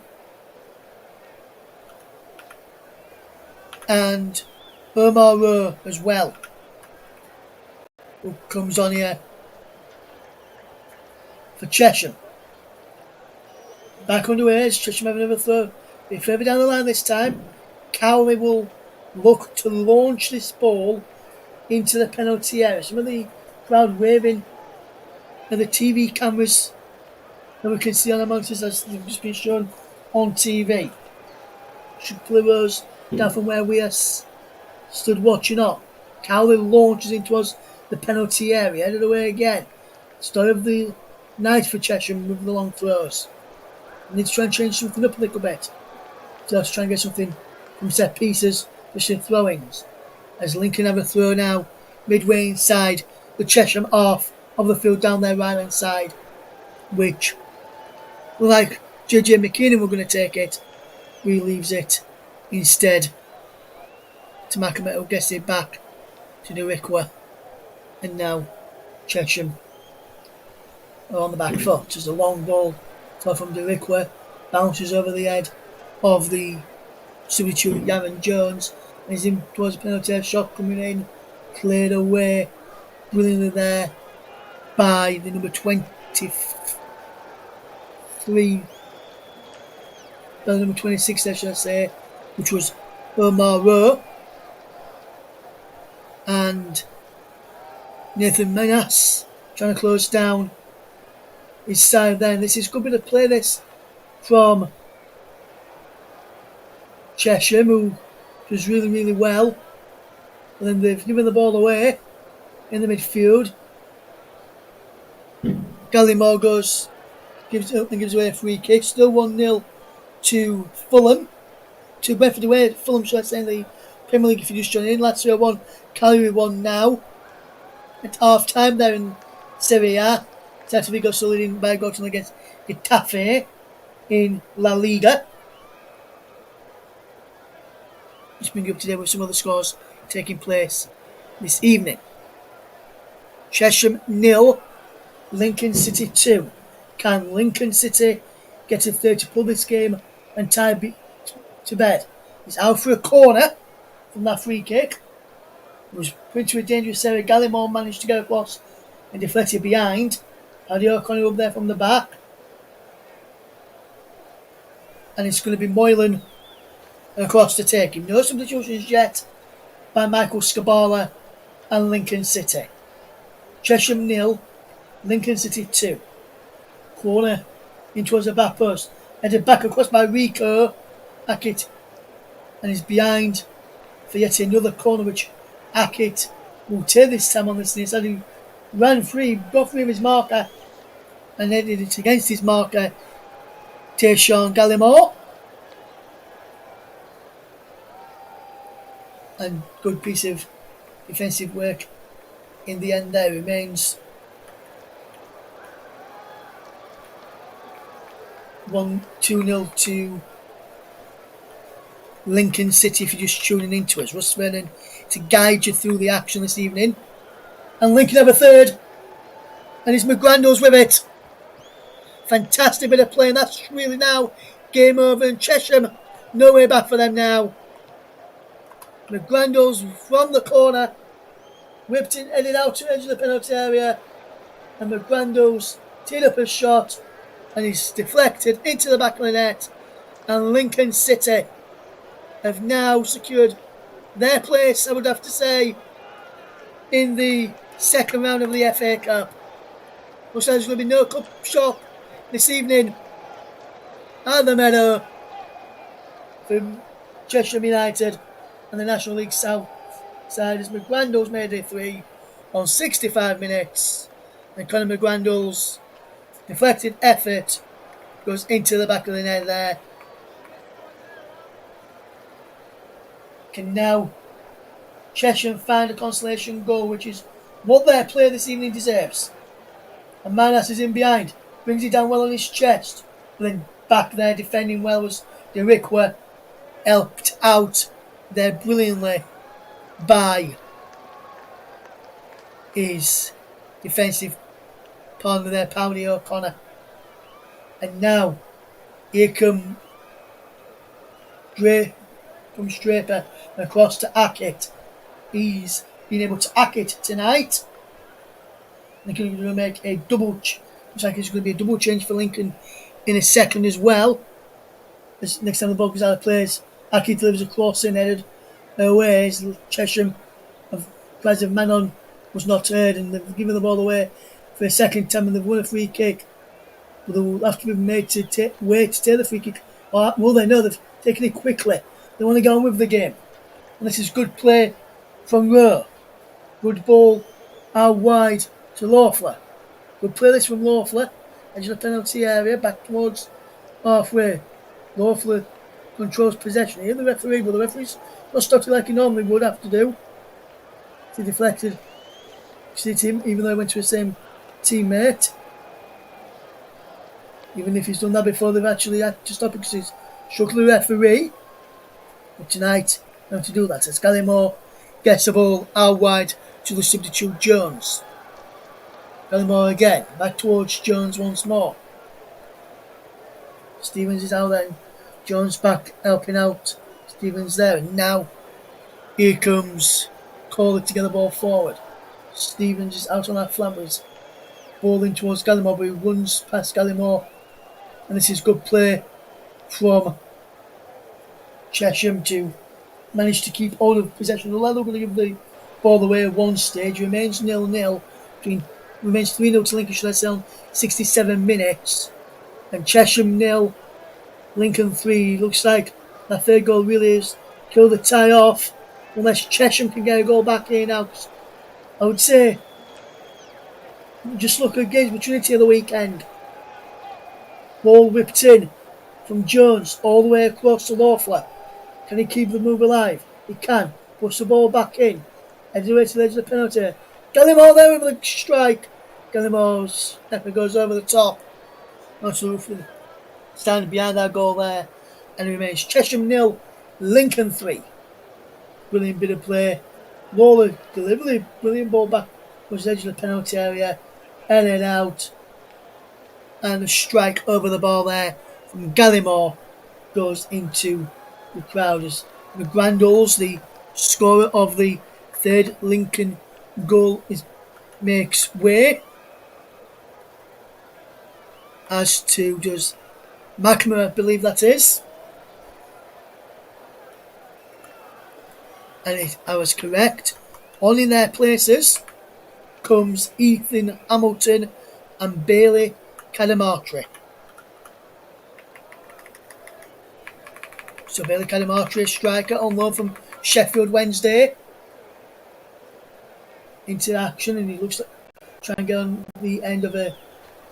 and Omar Rowe as well, who comes on here for Chesham. Back underway as Chesham have another throw. Be further down the line this time. Cowley will look to launch this ball into the penalty area. Some of the crowd waving at the TV cameras that we can see on the monitors as they've just been shown on TV. Should play those down from where we are stood watching on. Cowley launches in towards the penalty area. Headed away again. Story of the night for Chesham with the long throws. Need to try and change something up a little bit. So let's try and get something from set pieces, especially throw-ins. As Lincoln have a throw now, midway inside the Chesham half of the field down their right hand side, which, like JJ McKinnon were going to take it, he leaves it instead to Makameto, who gets it back to Nurikwa, and now Chesham are on the back foot. There's a long ball from Nurikwa, bounces over the head of the substitute Yaron Jones, and he's in towards the penalty. Shot coming in, cleared away brilliantly there by the number 23, number 26 there should I say, which was Omar Rowe. And Nathan Menas trying to close down his side there. And this is good bit of play this from Chesham, who does really, really well. And then they've given the ball away in the midfield. Gallimore gives away a free kick. Still 1-0 to Fulham. To Bedford away. Fulham, should I say, in the Premier League if you just join in. Lazio 1, Cagliari 1 now. At half time there in Serie A. Celta Vigo still leading by a goal against Getafe in La Liga. Just bring you up to date with some other scores taking place this evening. Chesham 0, Lincoln City 2. Can Lincoln City get a 30 to pull this game and tie to bed? It's out for a corner from that free kick. It was put to a dangerous area. Gallimore managed to get across and deflect it behind. Paddy O'Connor up there from the back. And it's going to be Moylan across to take him. No substitutions yet by Michael Scabala and Lincoln City. Chesham 0, Lincoln City 2. Corner in towards the back post. Headed back across by Rico Hackett. And he's behind for yet another corner, which Hackett will take this time on the snake. So he ran free, got free of his marker, and headed it against his marker, Tayshawn Gallimore. And good piece of defensive work in the end there. Remains 2-0 to Lincoln City if you're just tuning into us. Russ Vernon to guide you through the action this evening. And Lincoln have a third. And it's McGrandles with it. Fantastic bit of play, and that's really now game over. And Chesham, no way back for them now. McGrandles from the corner, whipped in, headed out to the edge of the penalty area, and McGrandles teed up a shot, and he's deflected into the back of the net, and Lincoln City have now secured their place, I would have to say, in the second round of the FA Cup. Looks like there's going to be no cup shop this evening at the Meadow from Chesham United and the National League South side, as McGrandles made it 3 on 65 minutes, and Conor McGrandles' deflected effort goes into the back of the net there. Can now Chesham find a consolation goal, which is what their play this evening deserves. And Manas is in behind, brings it down well on his chest, but then back there defending well was Derikwa, helped out there brilliantly by his defensive partner there, Paddy O'Connor. And now here comes Draper across to Hackett. He's been able to hack it tonight. Lincoln are going to make a double. Looks like it's going to be a double change for Lincoln in a second as well. As next time the ball goes out of plays, Hackett delivers a cross in headed away. As Chesham of Cries of Manon was not heard, and they've given the ball away for a second time, and they've won a free kick. But they will have to be made to wait to take the free kick. Or will they? No, they've taken it quickly. They want to go on with the game. And this is good play from Rowe. Good ball out wide to Lawfler. Good play this from Lawfler. Edge of the penalty area, back towards halfway. Lawfler controls possession here. The referee, but the referee's not stopped it like he normally would have to do. He deflected. Hit him, even though he went to the same teammate. Even if he's done that before, they've actually had to stop it because he's struck the referee. But tonight, they have to do that as Gallimore gets the ball out wide to the substitute Jones. Gallimore again, back towards Jones once more. Stevens is out there, and Jones back helping out. Stevens there, and now here comes Corley to get the ball forward. Stevens is out on that flank, but ball in towards Gallimore, but he runs past Gallimore, and this is good play from Chesham to manage to keep all of possession. Although they're going to give the ball away at one stage, remains 0-0. Remains 3-0 to Lincolnshire. That's on 67 minutes. And Chesham 0, Lincoln 3. Looks like that third goal really has killed the tie off, unless Chesham can get a goal back here now. I would say just look at Games opportunity of the weekend. Ball whipped in from Jones all the way across to Lawfler. Can he keep the move alive? He can. Puts the ball back in. Heads away to the edge of the penalty. Gallimore there with the strike. Gallimore's effort goes over the top. Not so standing behind that goal there. And it remains Chesham 0, Lincoln 3. Brilliant bit of play. Lawler delivery, brilliant ball back was the edge of the penalty area. Headed out. And a strike over the ball there from Gallimore goes into the crowd as McGrandles, the scorer of the third Lincoln goal, makes way. as to does McNamara believe that is. And I was correct. On in their places comes Ethan Hamilton and Bailey Cadamartri. So Bailey Cadamartri, striker on loan from Sheffield Wednesday, into action, and he looks like trying to get on the end of a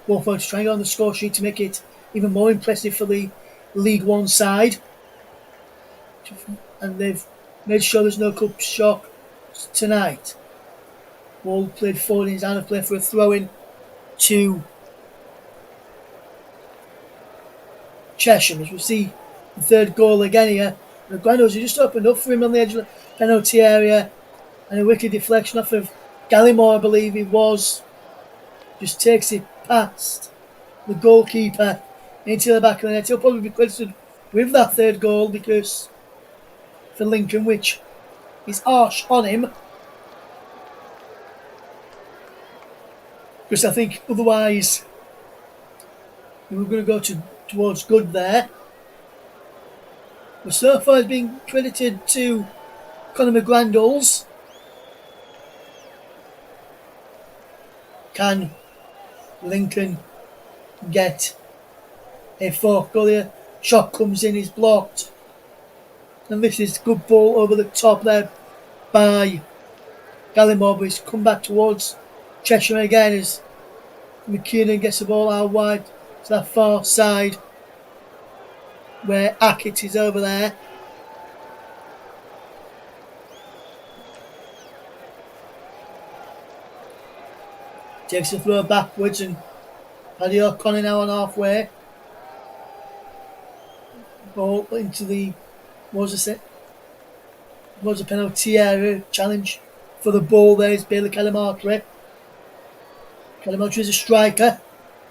to try and get on the score sheet to make it even more impressive for the League One side. And they've made sure there's no cup shock tonight. Ball played forward in his hand of play for a throw-in to Chesham. As we see the third goal again here. The Grandos just opened up for him on the edge of the penalty area, and a wicked deflection off of Gallimore, I believe it was. Just takes it past the goalkeeper into the back of the net. He'll probably be credited with that third goal because for Lincoln, which is harsh on him. Because I think otherwise we were going to go towards good there. But so far it's been credited to Conor McGrandles. Can Lincoln get a fourth goal here? Shot comes in, is blocked. And this is a good ball over the top there by Gallimore, but he's come back towards Chesham again as McKiernan gets the ball out wide to that far side where Ackett is over there. Takes the throw backwards, and Paddy O'Connor now on halfway. Ball into the was a penalty area. Challenge for the ball there is Bailey Cadamartri. Cadamartri is a striker.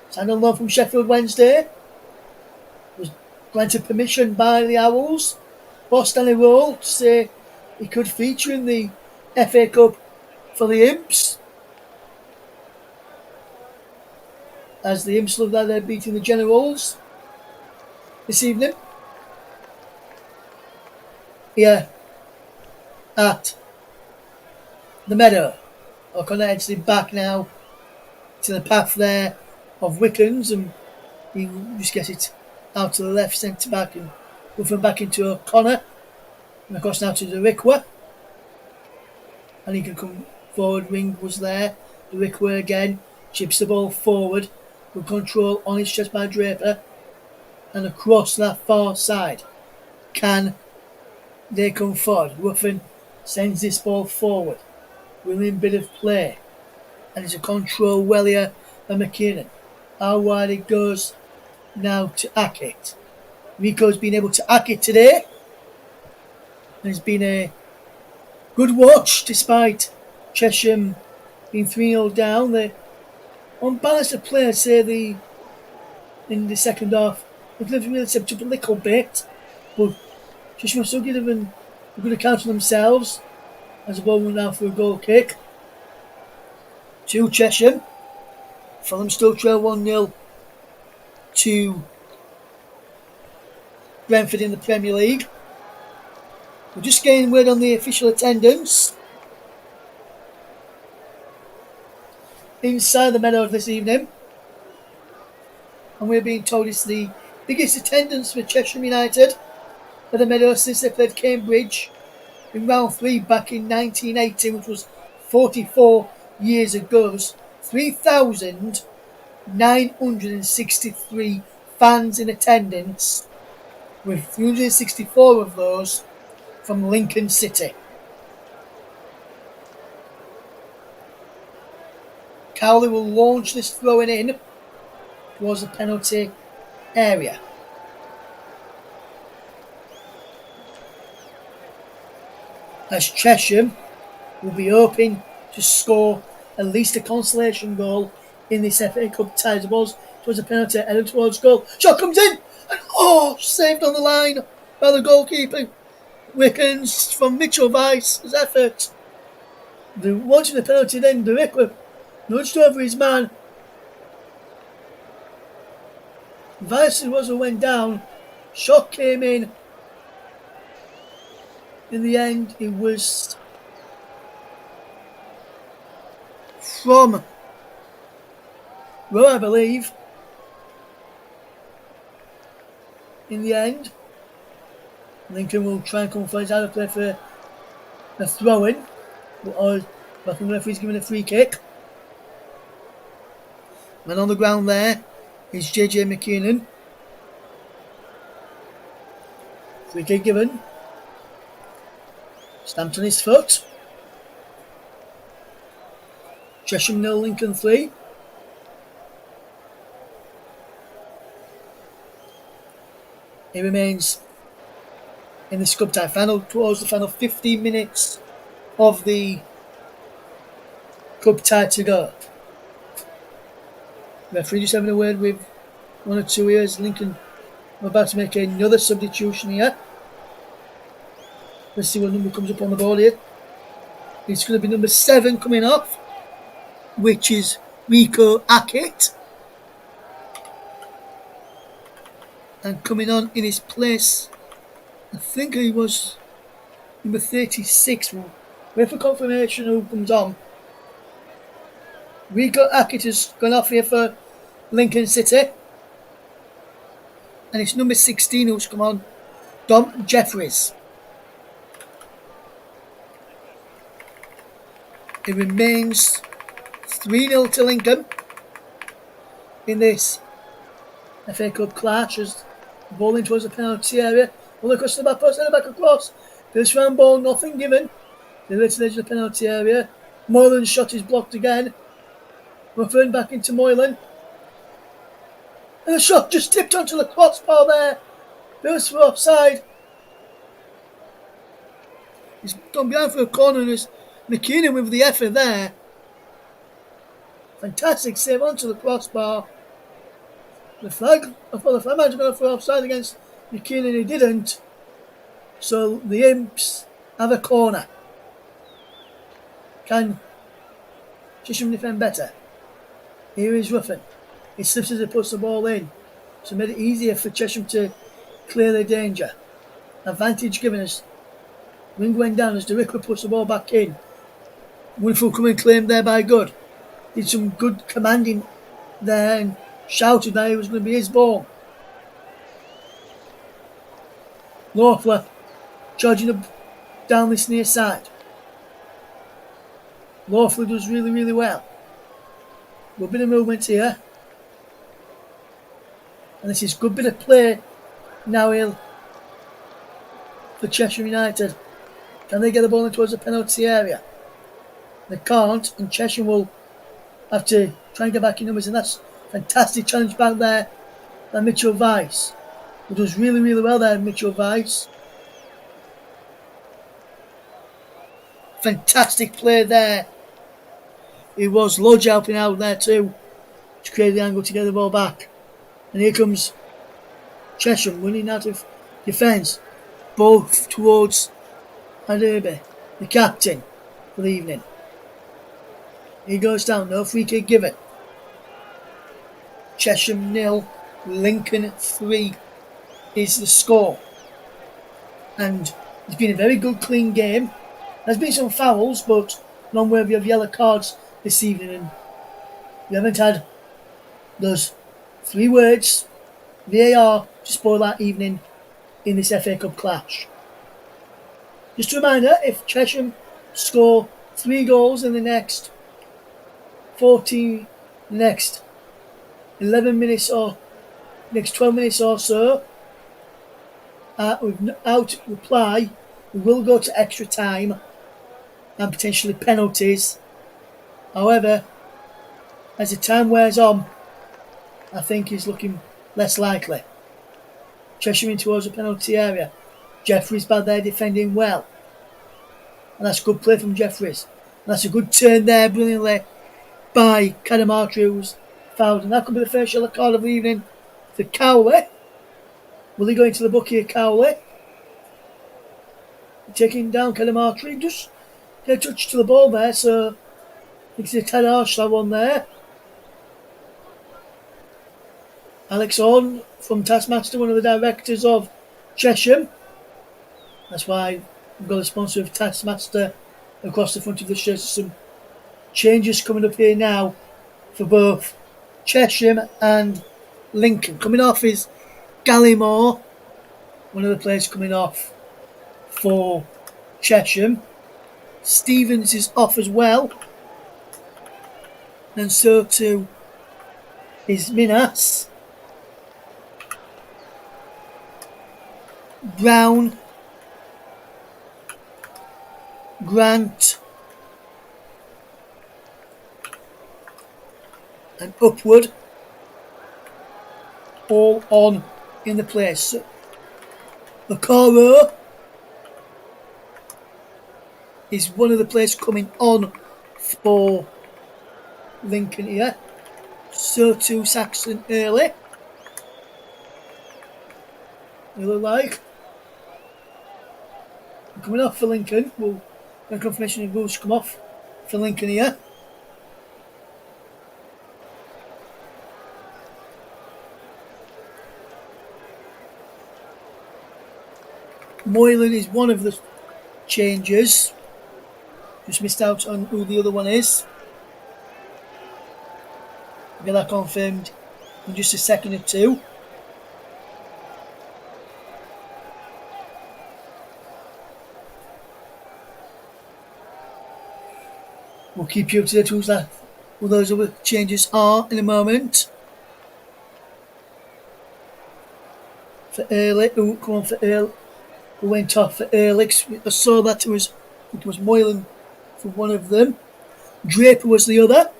Signed on loan from Sheffield Wednesday. Was granted permission by the Owls. Boss Stanley Roll to say he could feature in the FA Cup for the Imps. As the Imps look like they're beating the Generals this evening. Here at the Meadow. O'Connor heads it back now to the path there of Wickens, and he just gets it out to the left centre back and moving back into O'Connor. And of course now to the Rickway. And he can come forward. Ring was there. The Rickway again chips the ball forward with control on his chest by Draper and across that far side. Can they come forward? Ruffin sends this ball forward. Willing bit of play. And it's a control well here by McKiernan. How wide it goes now to Ackett. Rico's been able to Ackett today. And it's been a good watch despite Chesham being 3-0 down. They on balance of play, I'd say in the second half, they've really stepped up a little bit, but Chesham are still given a good account of themselves as the ball went out for a goal kick. To Chesham. Fulham still trail 1-0 to Brentford in the Premier League. We're just getting word on the official attendance inside the Meadow this evening, and we're being told it's the biggest attendance for Chesham United at the Meadow since they played Cambridge in round 3 back in 1980, which was 44 years ago. 3,963 fans in attendance, with 364 of those from Lincoln City. Cowley will launch this throwing in towards the penalty area. As Chesham will be hoping to score at least a consolation goal in this FA Cup tie. The ball's towards the penalty, headed towards goal. Shot comes in, and saved on the line by the goalkeeper. Wickens from Mitchell Vice's effort. Launching the penalty, then the Rickway nudged over his man. Vice was who went down. Shot came in. In the end, it was from Rowe, I believe. In the end, Lincoln will try and come for his out of play for a throw-in, or I think the referee's giving a free kick. And on the ground there is JJ McKinnon. Free kick given. Stamped on his foot. Chesham 0, Lincoln 3. He remains in the Cup tie final towards the final 15 minutes of the Cup tie to go. Referee just having a word with one or two ears. Lincoln are about to make another substitution here. Let's see what number comes up on the board here. It's going to be number 7 coming off, which is Rico Hackett. And coming on in his place, I think he was number 36. We'll wait for confirmation who comes on. Rico Hackett has gone off here for Lincoln City. And it's number 16 who's come on, Dom Jeffries. It remains 3-0 to Lincoln in this FA Cup clash as the ball in towards the penalty area. All across the back post and the back across. First round ball, nothing given. The way to the edge of the penalty area. Moylan's shot is blocked again. Ruffin back into Moylan. And the shot just tipped onto the crossbar there. Goes for offside. He's gone behind for a corner and there's McKinnon with the effort there. Fantastic save onto the crossbar. The flagman was going for offside against McKinnon, he didn't. So the Imps have a corner. Can Chesham defend better? Here is Ruffin. He slips as he puts the ball in. So it made it easier for Chesham to clear the danger. Advantage given us. Wing went down as DeRickler puts the ball back in. Wonderful coming claim there by Good. Did some good commanding there and shouted that it was going to be his ball. Loeffler charging up down this near side. Loeffler does really, really well. Good bit of movement here. And this is good bit of play now here for Chesham United. Can they get the ball in towards the penalty area? They can't, and Chesham will have to try and get back in numbers, and that's a fantastic challenge back there by Mitchell Weiss, who does really, really well there, Mitchell Weiss. Fantastic play there. It was Lodge helping out there too to create the angle to get the ball back. And here comes Chesham running out of defence, both towards Aderby, the captain for the evening. He goes down, no free kick given. Chesham 0, Lincoln 3 is the score. And it's been a very good, clean game. There's been some fouls, but none worthy of yellow cards this evening. And we haven't had those 3 words, VAR, to spoil that evening in this FA Cup clash. Just a reminder, if Chesham score 3 goals in the next 11 minutes or next 12 minutes or so, without reply, we will go to extra time and potentially penalties. However, as the time wears on, I think he's looking less likely. Chesham in towards the penalty area. Jeffries back there defending well. And that's good play from Jeffries. And that's a good turn there brilliantly by Cadamartri, who's fouled. And that could be the first yellow card of the evening for Cowley. Will he go into the book here, Cowley? Taking down Cadamartri. Just get a touch to the ball there, so I think it's a tad harsh, that one there. Alex Horn from Taskmaster, one of the directors of Chesham. That's why we've got a sponsor of Taskmaster across the front of the shirt. Some changes coming up here now for both Chesham and Lincoln. Coming off is Gallimore, one of the players coming off for Chesham. Stevens is off as well. And so too is Minas. Brown, Grant, and Upward all on in the place. The Coro is one of the players coming on for Lincoln here. So too Saxon early. They look like. Coming off for Lincoln. We'll get confirmation of rules come off for Lincoln here. Moylan is one of the changes. Just missed out on who the other one is. We'll get that confirmed in just a second or two. We'll keep you up to date with who those other changes are in a moment. For early, who come on for early? Who went off for early? I saw that it was Moylan for one of them. Draper was the other.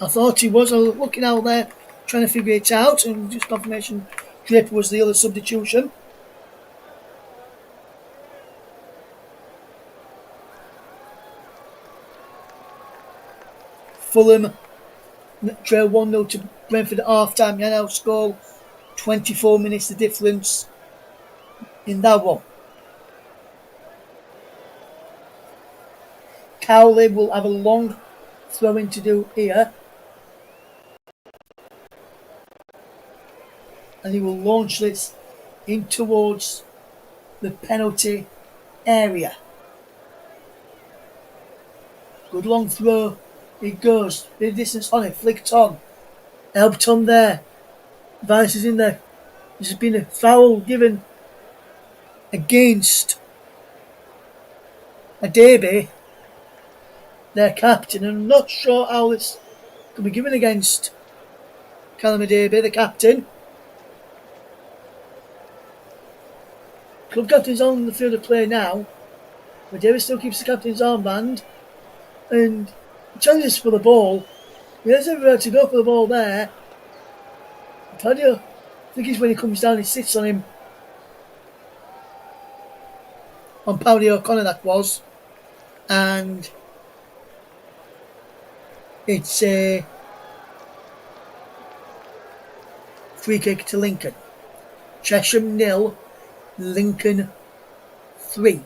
I thought he was. I was looking out there trying to figure it out, and just confirmation Draper was the other substitution. Fulham trail 1-0 to Brentford at half time. Now score 24 minutes the difference in that one. Cowley will have a long throw-in to do here. And he will launch this in towards the penalty area. Good long throw. It goes. Bit of distance on it. Flicked on. Helped on there. Vice is in there. There's been a foul given against Adaby, their captain. I'm not sure how this could be given against Callum Adaby, the captain. Club captain's on the field of play now. Adaby still keeps the captain's armband and challenges for the ball. He has everywhere to go for the ball there. I think it's when he comes down, he sits on him. On Powdy O'Connor that was. And it's a free kick to Lincoln. Chesham 0, Lincoln 3.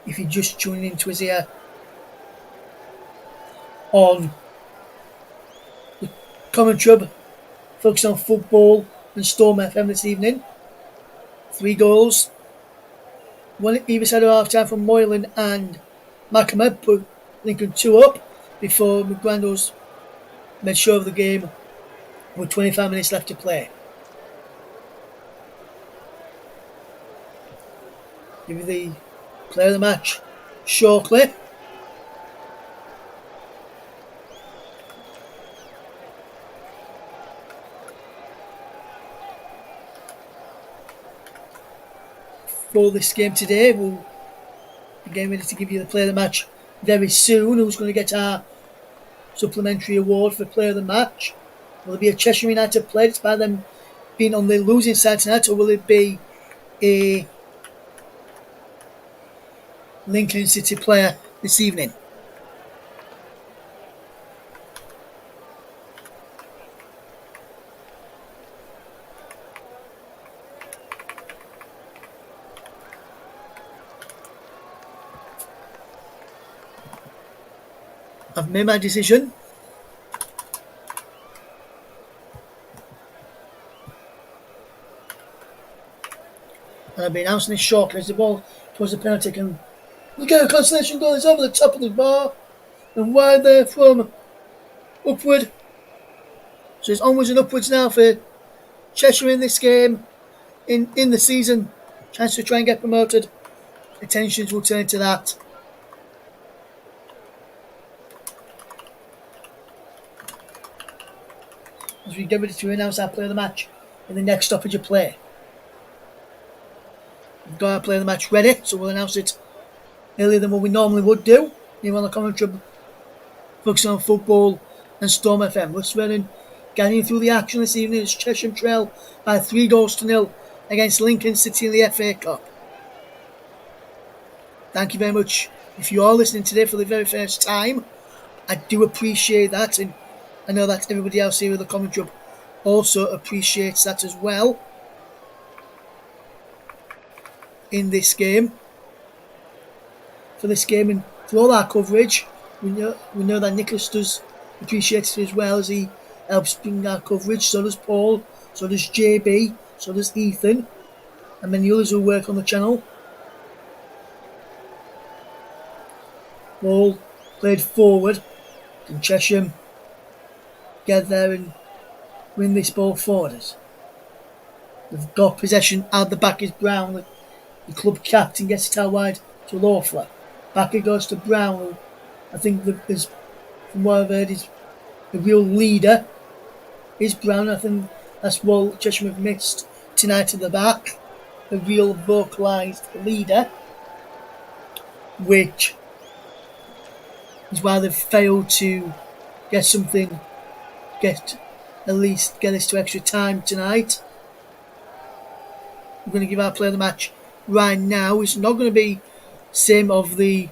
If you're just tuning into us here on the commentary, focused on football and Storm FM this evening. 3 goals. One either side of half time from Moylan and Macama put Lincoln 2 up before McGrandles made sure of the game with 25 minutes left to play. Give you the player of the match shortly. For this game today, we'll be getting ready to give you the player of the match very soon. Who's going to get our supplementary award for player of the match? Will it be a Chesham United player despite them being on the losing side tonight, or will it be a Lincoln City player this evening? I've made my decision. And I'll be announcing this shortly as the ball towards the penalty can look at a consolation goal. It's over the top of the bar and wide there from upward. So it's onwards and upwards now for Chesham in this game, in the season. Chance to try and get promoted. Attentions will turn to that. As we get ready to announce our player of the match in the next stoppage of play. We've got our player of the match ready, so we'll announce it earlier than what we normally would do. Here on the commentary, focusing on football and Storm FM. Russ Redding getting through the action this evening as Chesham trail by 3-0 against Lincoln City in the FA Cup. Thank you very much. If you are listening today for the very first time, I do appreciate that, and I know that everybody else here in the commentary also appreciates that as well. In this game, for this game and for all our coverage, we know that Nicholas does appreciate it as well, as he helps bring our coverage. So does Paul, so does JB, so does Ethan, and many others who work on the channel. Ball played forward. Can Chesham get there and win this ball forward? They've got possession. Out the back is Brown. The club captain gets it out wide to Lawfler. Back it goes to Brown, who I think is, from what I've heard, is the real leader. Is Brown. I think that's what Chesham have missed tonight at the back. The real vocalised leader, which is why they've failed to get this to extra time tonight. We're going to give our player of the match right now. It's not going to be same of the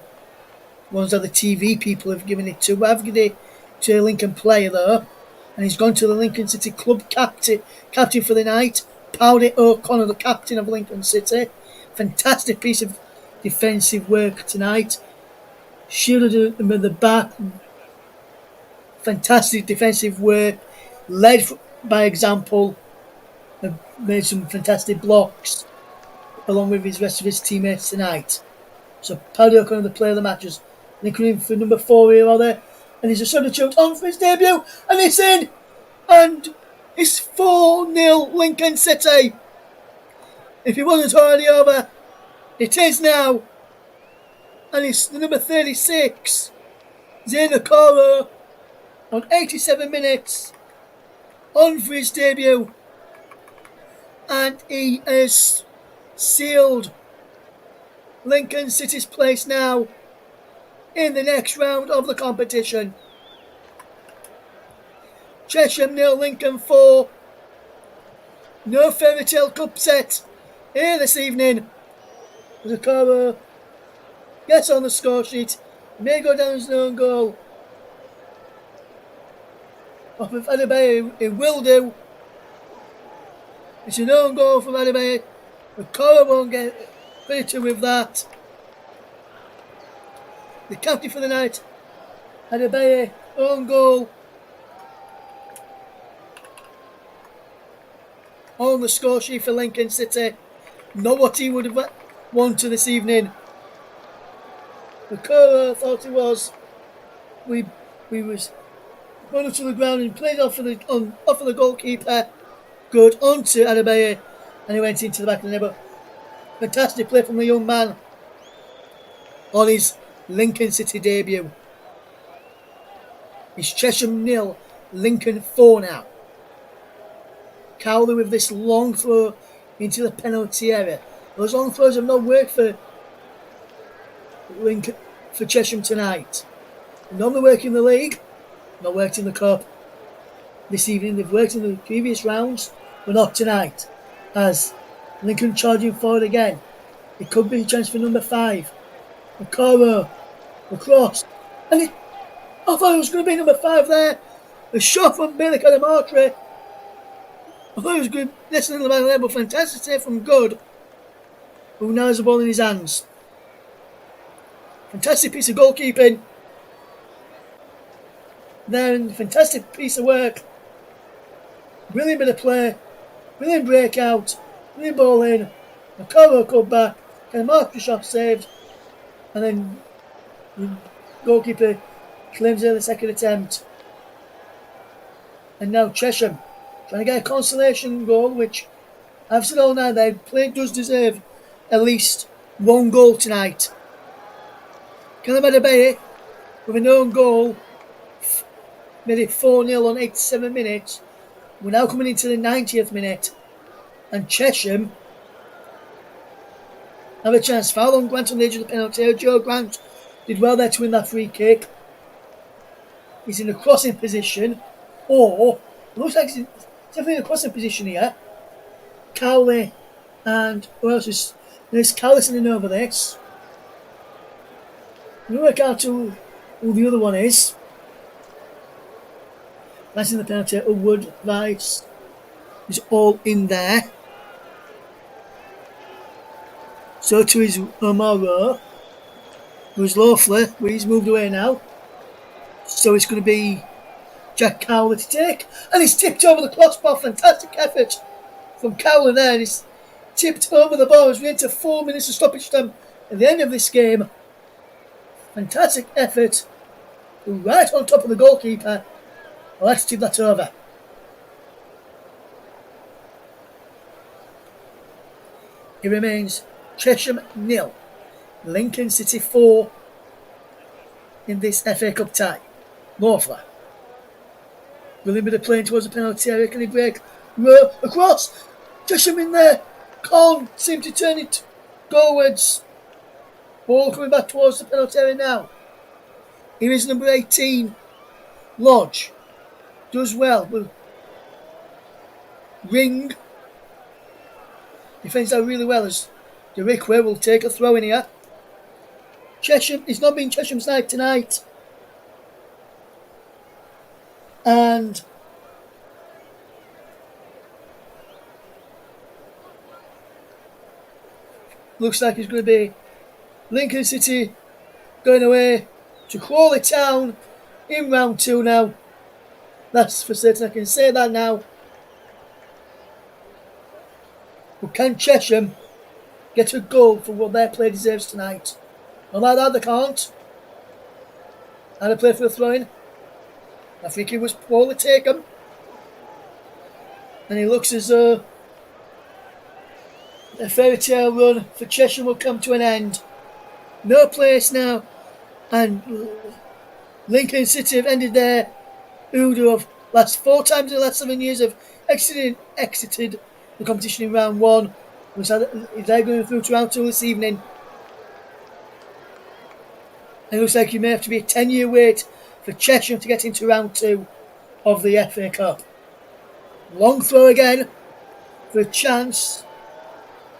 ones that the TV people have given it to. I've given it to a Lincoln player though, and he's gone to the Lincoln City club captain for the night, Powdy O'Connor, the captain of Lincoln City. Fantastic piece of defensive work tonight. Shielded him at the back. Fantastic defensive work. Led by example. And made some fantastic blocks along with his rest of his teammates tonight. So Powdy O'Connor, the player of the matches. Lincoln in for number 4 here or there. And he's a substitute on for his debut. And it's in. And it's 4-0 Lincoln City. If it wasn't already over, it is now. And it's the number 36, Zane Okoro, on 87 minutes, on for his debut. And he has sealed Lincoln City's place now in the next round of the competition. Chesham 0, Lincoln 4. No fairy tale cup set here this evening. As Okoro gets on the score sheet. It may go down as an own goal. Off of Adebayo, it will do. It's an own goal from Adebayo. Okoro won't get credited with that. The captain for the night, Adebayo, own goal. On the score sheet for Lincoln City. Not what he would have wanted this evening. Okoro thought it was. We was run up to the ground and played off of the goalkeeper. Good onto Adebayo, and he went into the back of the net. But fantastic play from the young man on his Lincoln City debut. It's Chesham 0, Lincoln 4 now. Cowley with this long throw into the penalty area. Those long throws have not worked for Lincoln, for Chesham tonight. They normally work in the league, not worked in the cup. This evening they've worked in the previous rounds, but not tonight. As Lincoln charging forward again. It could be a chance for number 5. Okoro across. And I thought it was going to be number 5 there. A shot from Billy Cadamartre. I thought it was good. Listening to the man there, but fantastic save from Good, who now has the ball in his hands. Fantastic piece of goalkeeping. Then fantastic piece of work. Brilliant bit of play. Brilliant breakout. Brilliant ball in. Nakoro come back, and Mark shot saved, and then the goalkeeper claims the second attempt. And now Chesham trying to get a consolation goal, which I've said all night, their play does deserve at least one goal tonight. Calamadabaye with an own goal made it 4-0 on 87 minutes. We're now coming into the 90th minute, and Chesham have a chance. Foul on Grant on the edge of the penalty area. Joe Grant did well there to win that free kick. He's in a crossing position, or looks like he's definitely in a crossing position here. Cowley and who else is there's Callison in over this. We work out who the other one is. That's in the penalty. Wood, Rice is all in there. So too is Omaro, who's Lawfler, but he's moved away now. So it's going to be Jack Cowley to take. And he's tipped over the crossbar. Fantastic effort from Cowley there. And he's tipped over the bar as we enter 4 minutes of stoppage time at the end of this game. Fantastic effort. Right on top of the goalkeeper. Let's tip that over. It remains Chesham 0, Lincoln City 4 in this FA Cup tie. Lawfler. William bit of playing towards the penalty area. Can he break? Across. Chesham in there. Can't seem to turn it goalwards. Ball coming back towards the penalty area now. Here is number 18, Lodge. Does well. Ring. Defends that really well as Derrickwe will take a throw in here. Chesham, it's not been Chesham's night tonight. And looks like it's going to be Lincoln City going away to Crawley Town in round 2 now. That's for certain, I can say that now. But can Chesham get a goal for what their play deserves tonight? Not like that, they can't. And a play for the throw-in. I think it was poorly taken. And it looks as though a fairy tale run for Chesham will come to an end. No place now. And Lincoln City have ended their Udo of last 4 times in the last 7 years have exited the competition in round 1. They're going through to round 2 this evening. And it looks like it may have to be a 10-year wait for Chesham to get into round 2 of the FA Cup. Long throw again for a chance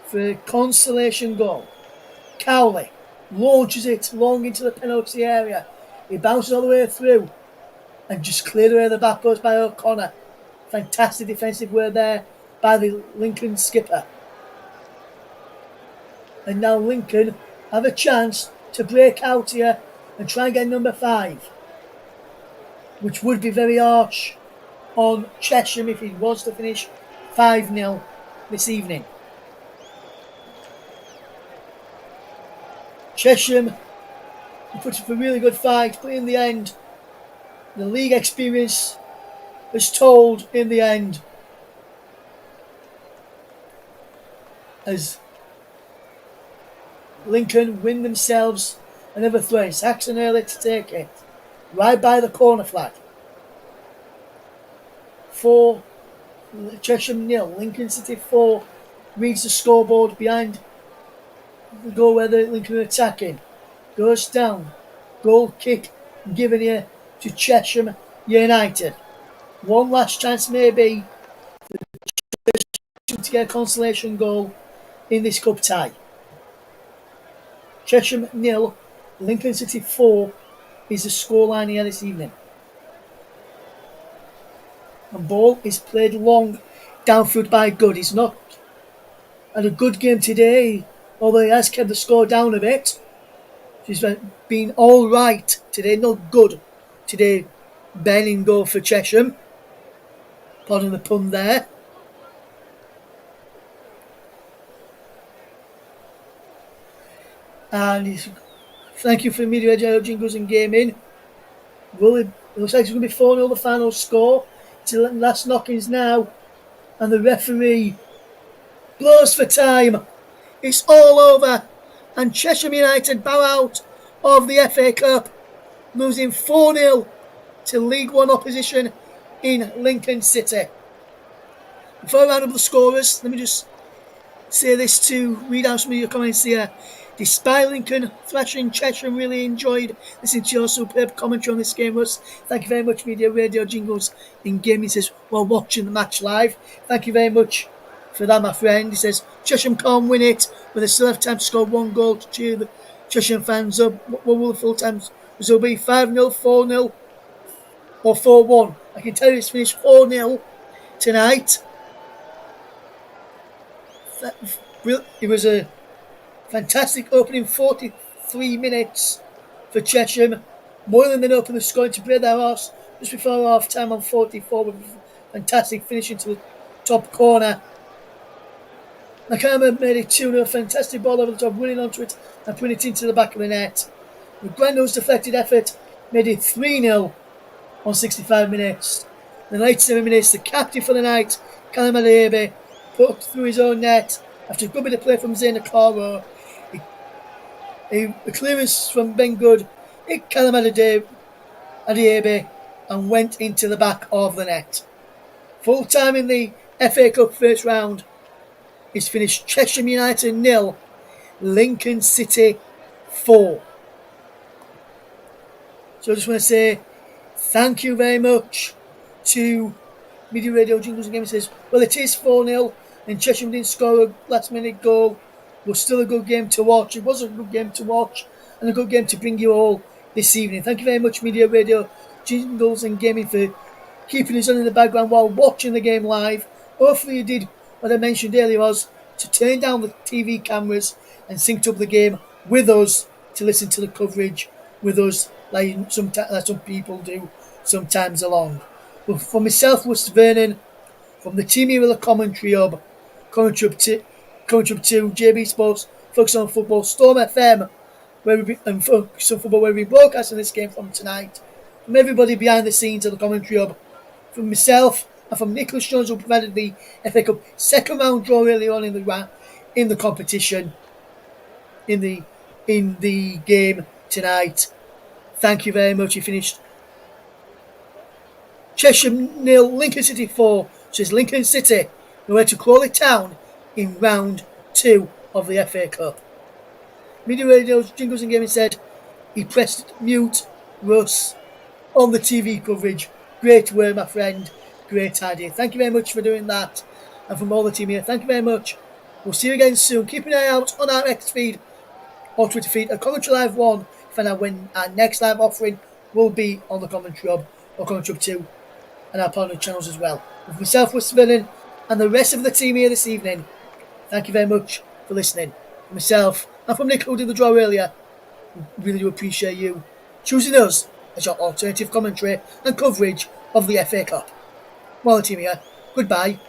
for a consolation goal. Cowley launches it long into the penalty area. He bounces all the way through and just cleared away the back post by O'Connor. Fantastic defensive work there by the Lincoln skipper. And now Lincoln have a chance to break out here and try and get number 5, which would be very harsh on Chesham if he was to finish 5-0 this evening. Chesham put up a really good fight, but in the end, the league experience was told in the end as Lincoln win themselves another throw. Saxon early to take it, right by the corner flag. 4, Chesham 0, Lincoln City 4 reads the scoreboard behind the goal where the Lincoln are attacking. Goes down, goal kick given here to Chesham United. One last chance maybe to get a consolation goal in this cup tie. Chesham 0, Lincoln City 4 is the scoreline here this evening. And ball is played long downfield by Good. He's not had a good game today, although he has kept the score down a bit. He's been all right today, not good today. Bailing goal for Chesham. Pardon the pun there. And thank you for Meadow Jingles and Gaming. It looks like it's going to be 4-0 the final score. Till the last knockings now. And the referee blows for time. It's all over. And Chesham United bow out of the FA Cup, losing 4-0 to League One opposition in Lincoln City. Before I round up the scorers, let me just say this to read out some of your comments here. Despite Lincoln thrashing Chesham, really enjoyed listening to your superb commentary on this game, Russ. Thank you very much, Media Radio Jingles in Gaming. He says, while watching the match live. Thank you very much for that, my friend. He says, Chesham can't win it, but they still have time to score one goal to cheer the Chesham fans up. What will the full time result be? 5-0, 4-0, or 4-1? I can tell you it's finished 4-0 tonight. It was a fantastic opening 43 minutes for Chesham. More than opened the scoring to break their horse just before half time on 44 with a fantastic finish into the top corner. Nakama made it 2-0, fantastic ball over the top, running onto it and putting it into the back of the net. The Grando's deflected effort made it 3-0 on 65 minutes. In the 87 minutes, the captain for the night, Callum Adiebe, poked through his own net after a good bit of play from Zayn Akaro. A clearance from Ben Good hit Callum Adiebe and went into the back of the net. Full time in the FA Cup first round is finished Chesham United 0, Lincoln City 4. So I just want to say thank you very much to Media Radio Jingles and Gaming. Says, well, it is 4-0 and Chesham didn't score a last minute goal. It was still a good game to watch. It was a good game to watch and a good game to bring you all this evening. Thank you very much, Media Radio Jingles and Gaming, for keeping us on in the background while watching the game live. Hopefully you did what I mentioned earlier, was to turn down the TV cameras and synced up the game with us to listen to the coverage with us like some people do sometimes along. But for myself, West Vernon, from the team here with the commentary hub, commentary up to JB Sports, Focus on Football, Storm FM, and Focus on Football, where we broadcasting this game from tonight. From everybody behind the scenes of the commentary hub, from myself and from Nicholas Jones, who provided the FA Cup second round draw early on in the competition, in the game tonight. Thank you very much. You finished Chesham 0, Lincoln City 4. So it's Lincoln City who went to Crawley Town in round 2 of the FA Cup. Media Radio's Jingles and Gaming said he pressed mute Russ on the TV coverage. Great work, my friend. Great idea. Thank you very much for doing that. And from all the team here, thank you very much. We'll see you again soon. Keep an eye out on our X feed or Twitter feed at Commentary Live 1 to find out when our next live offering will be on the Commentary Hub or Commentary Hub 2 and our partner channels as well. With myself, West Vernon, and the rest of the team here this evening, thank you very much for listening. From myself and from Nick, who did the draw earlier, we really do appreciate you choosing us as your alternative commentary and coverage of the FA Cup. Well, the team here, goodbye.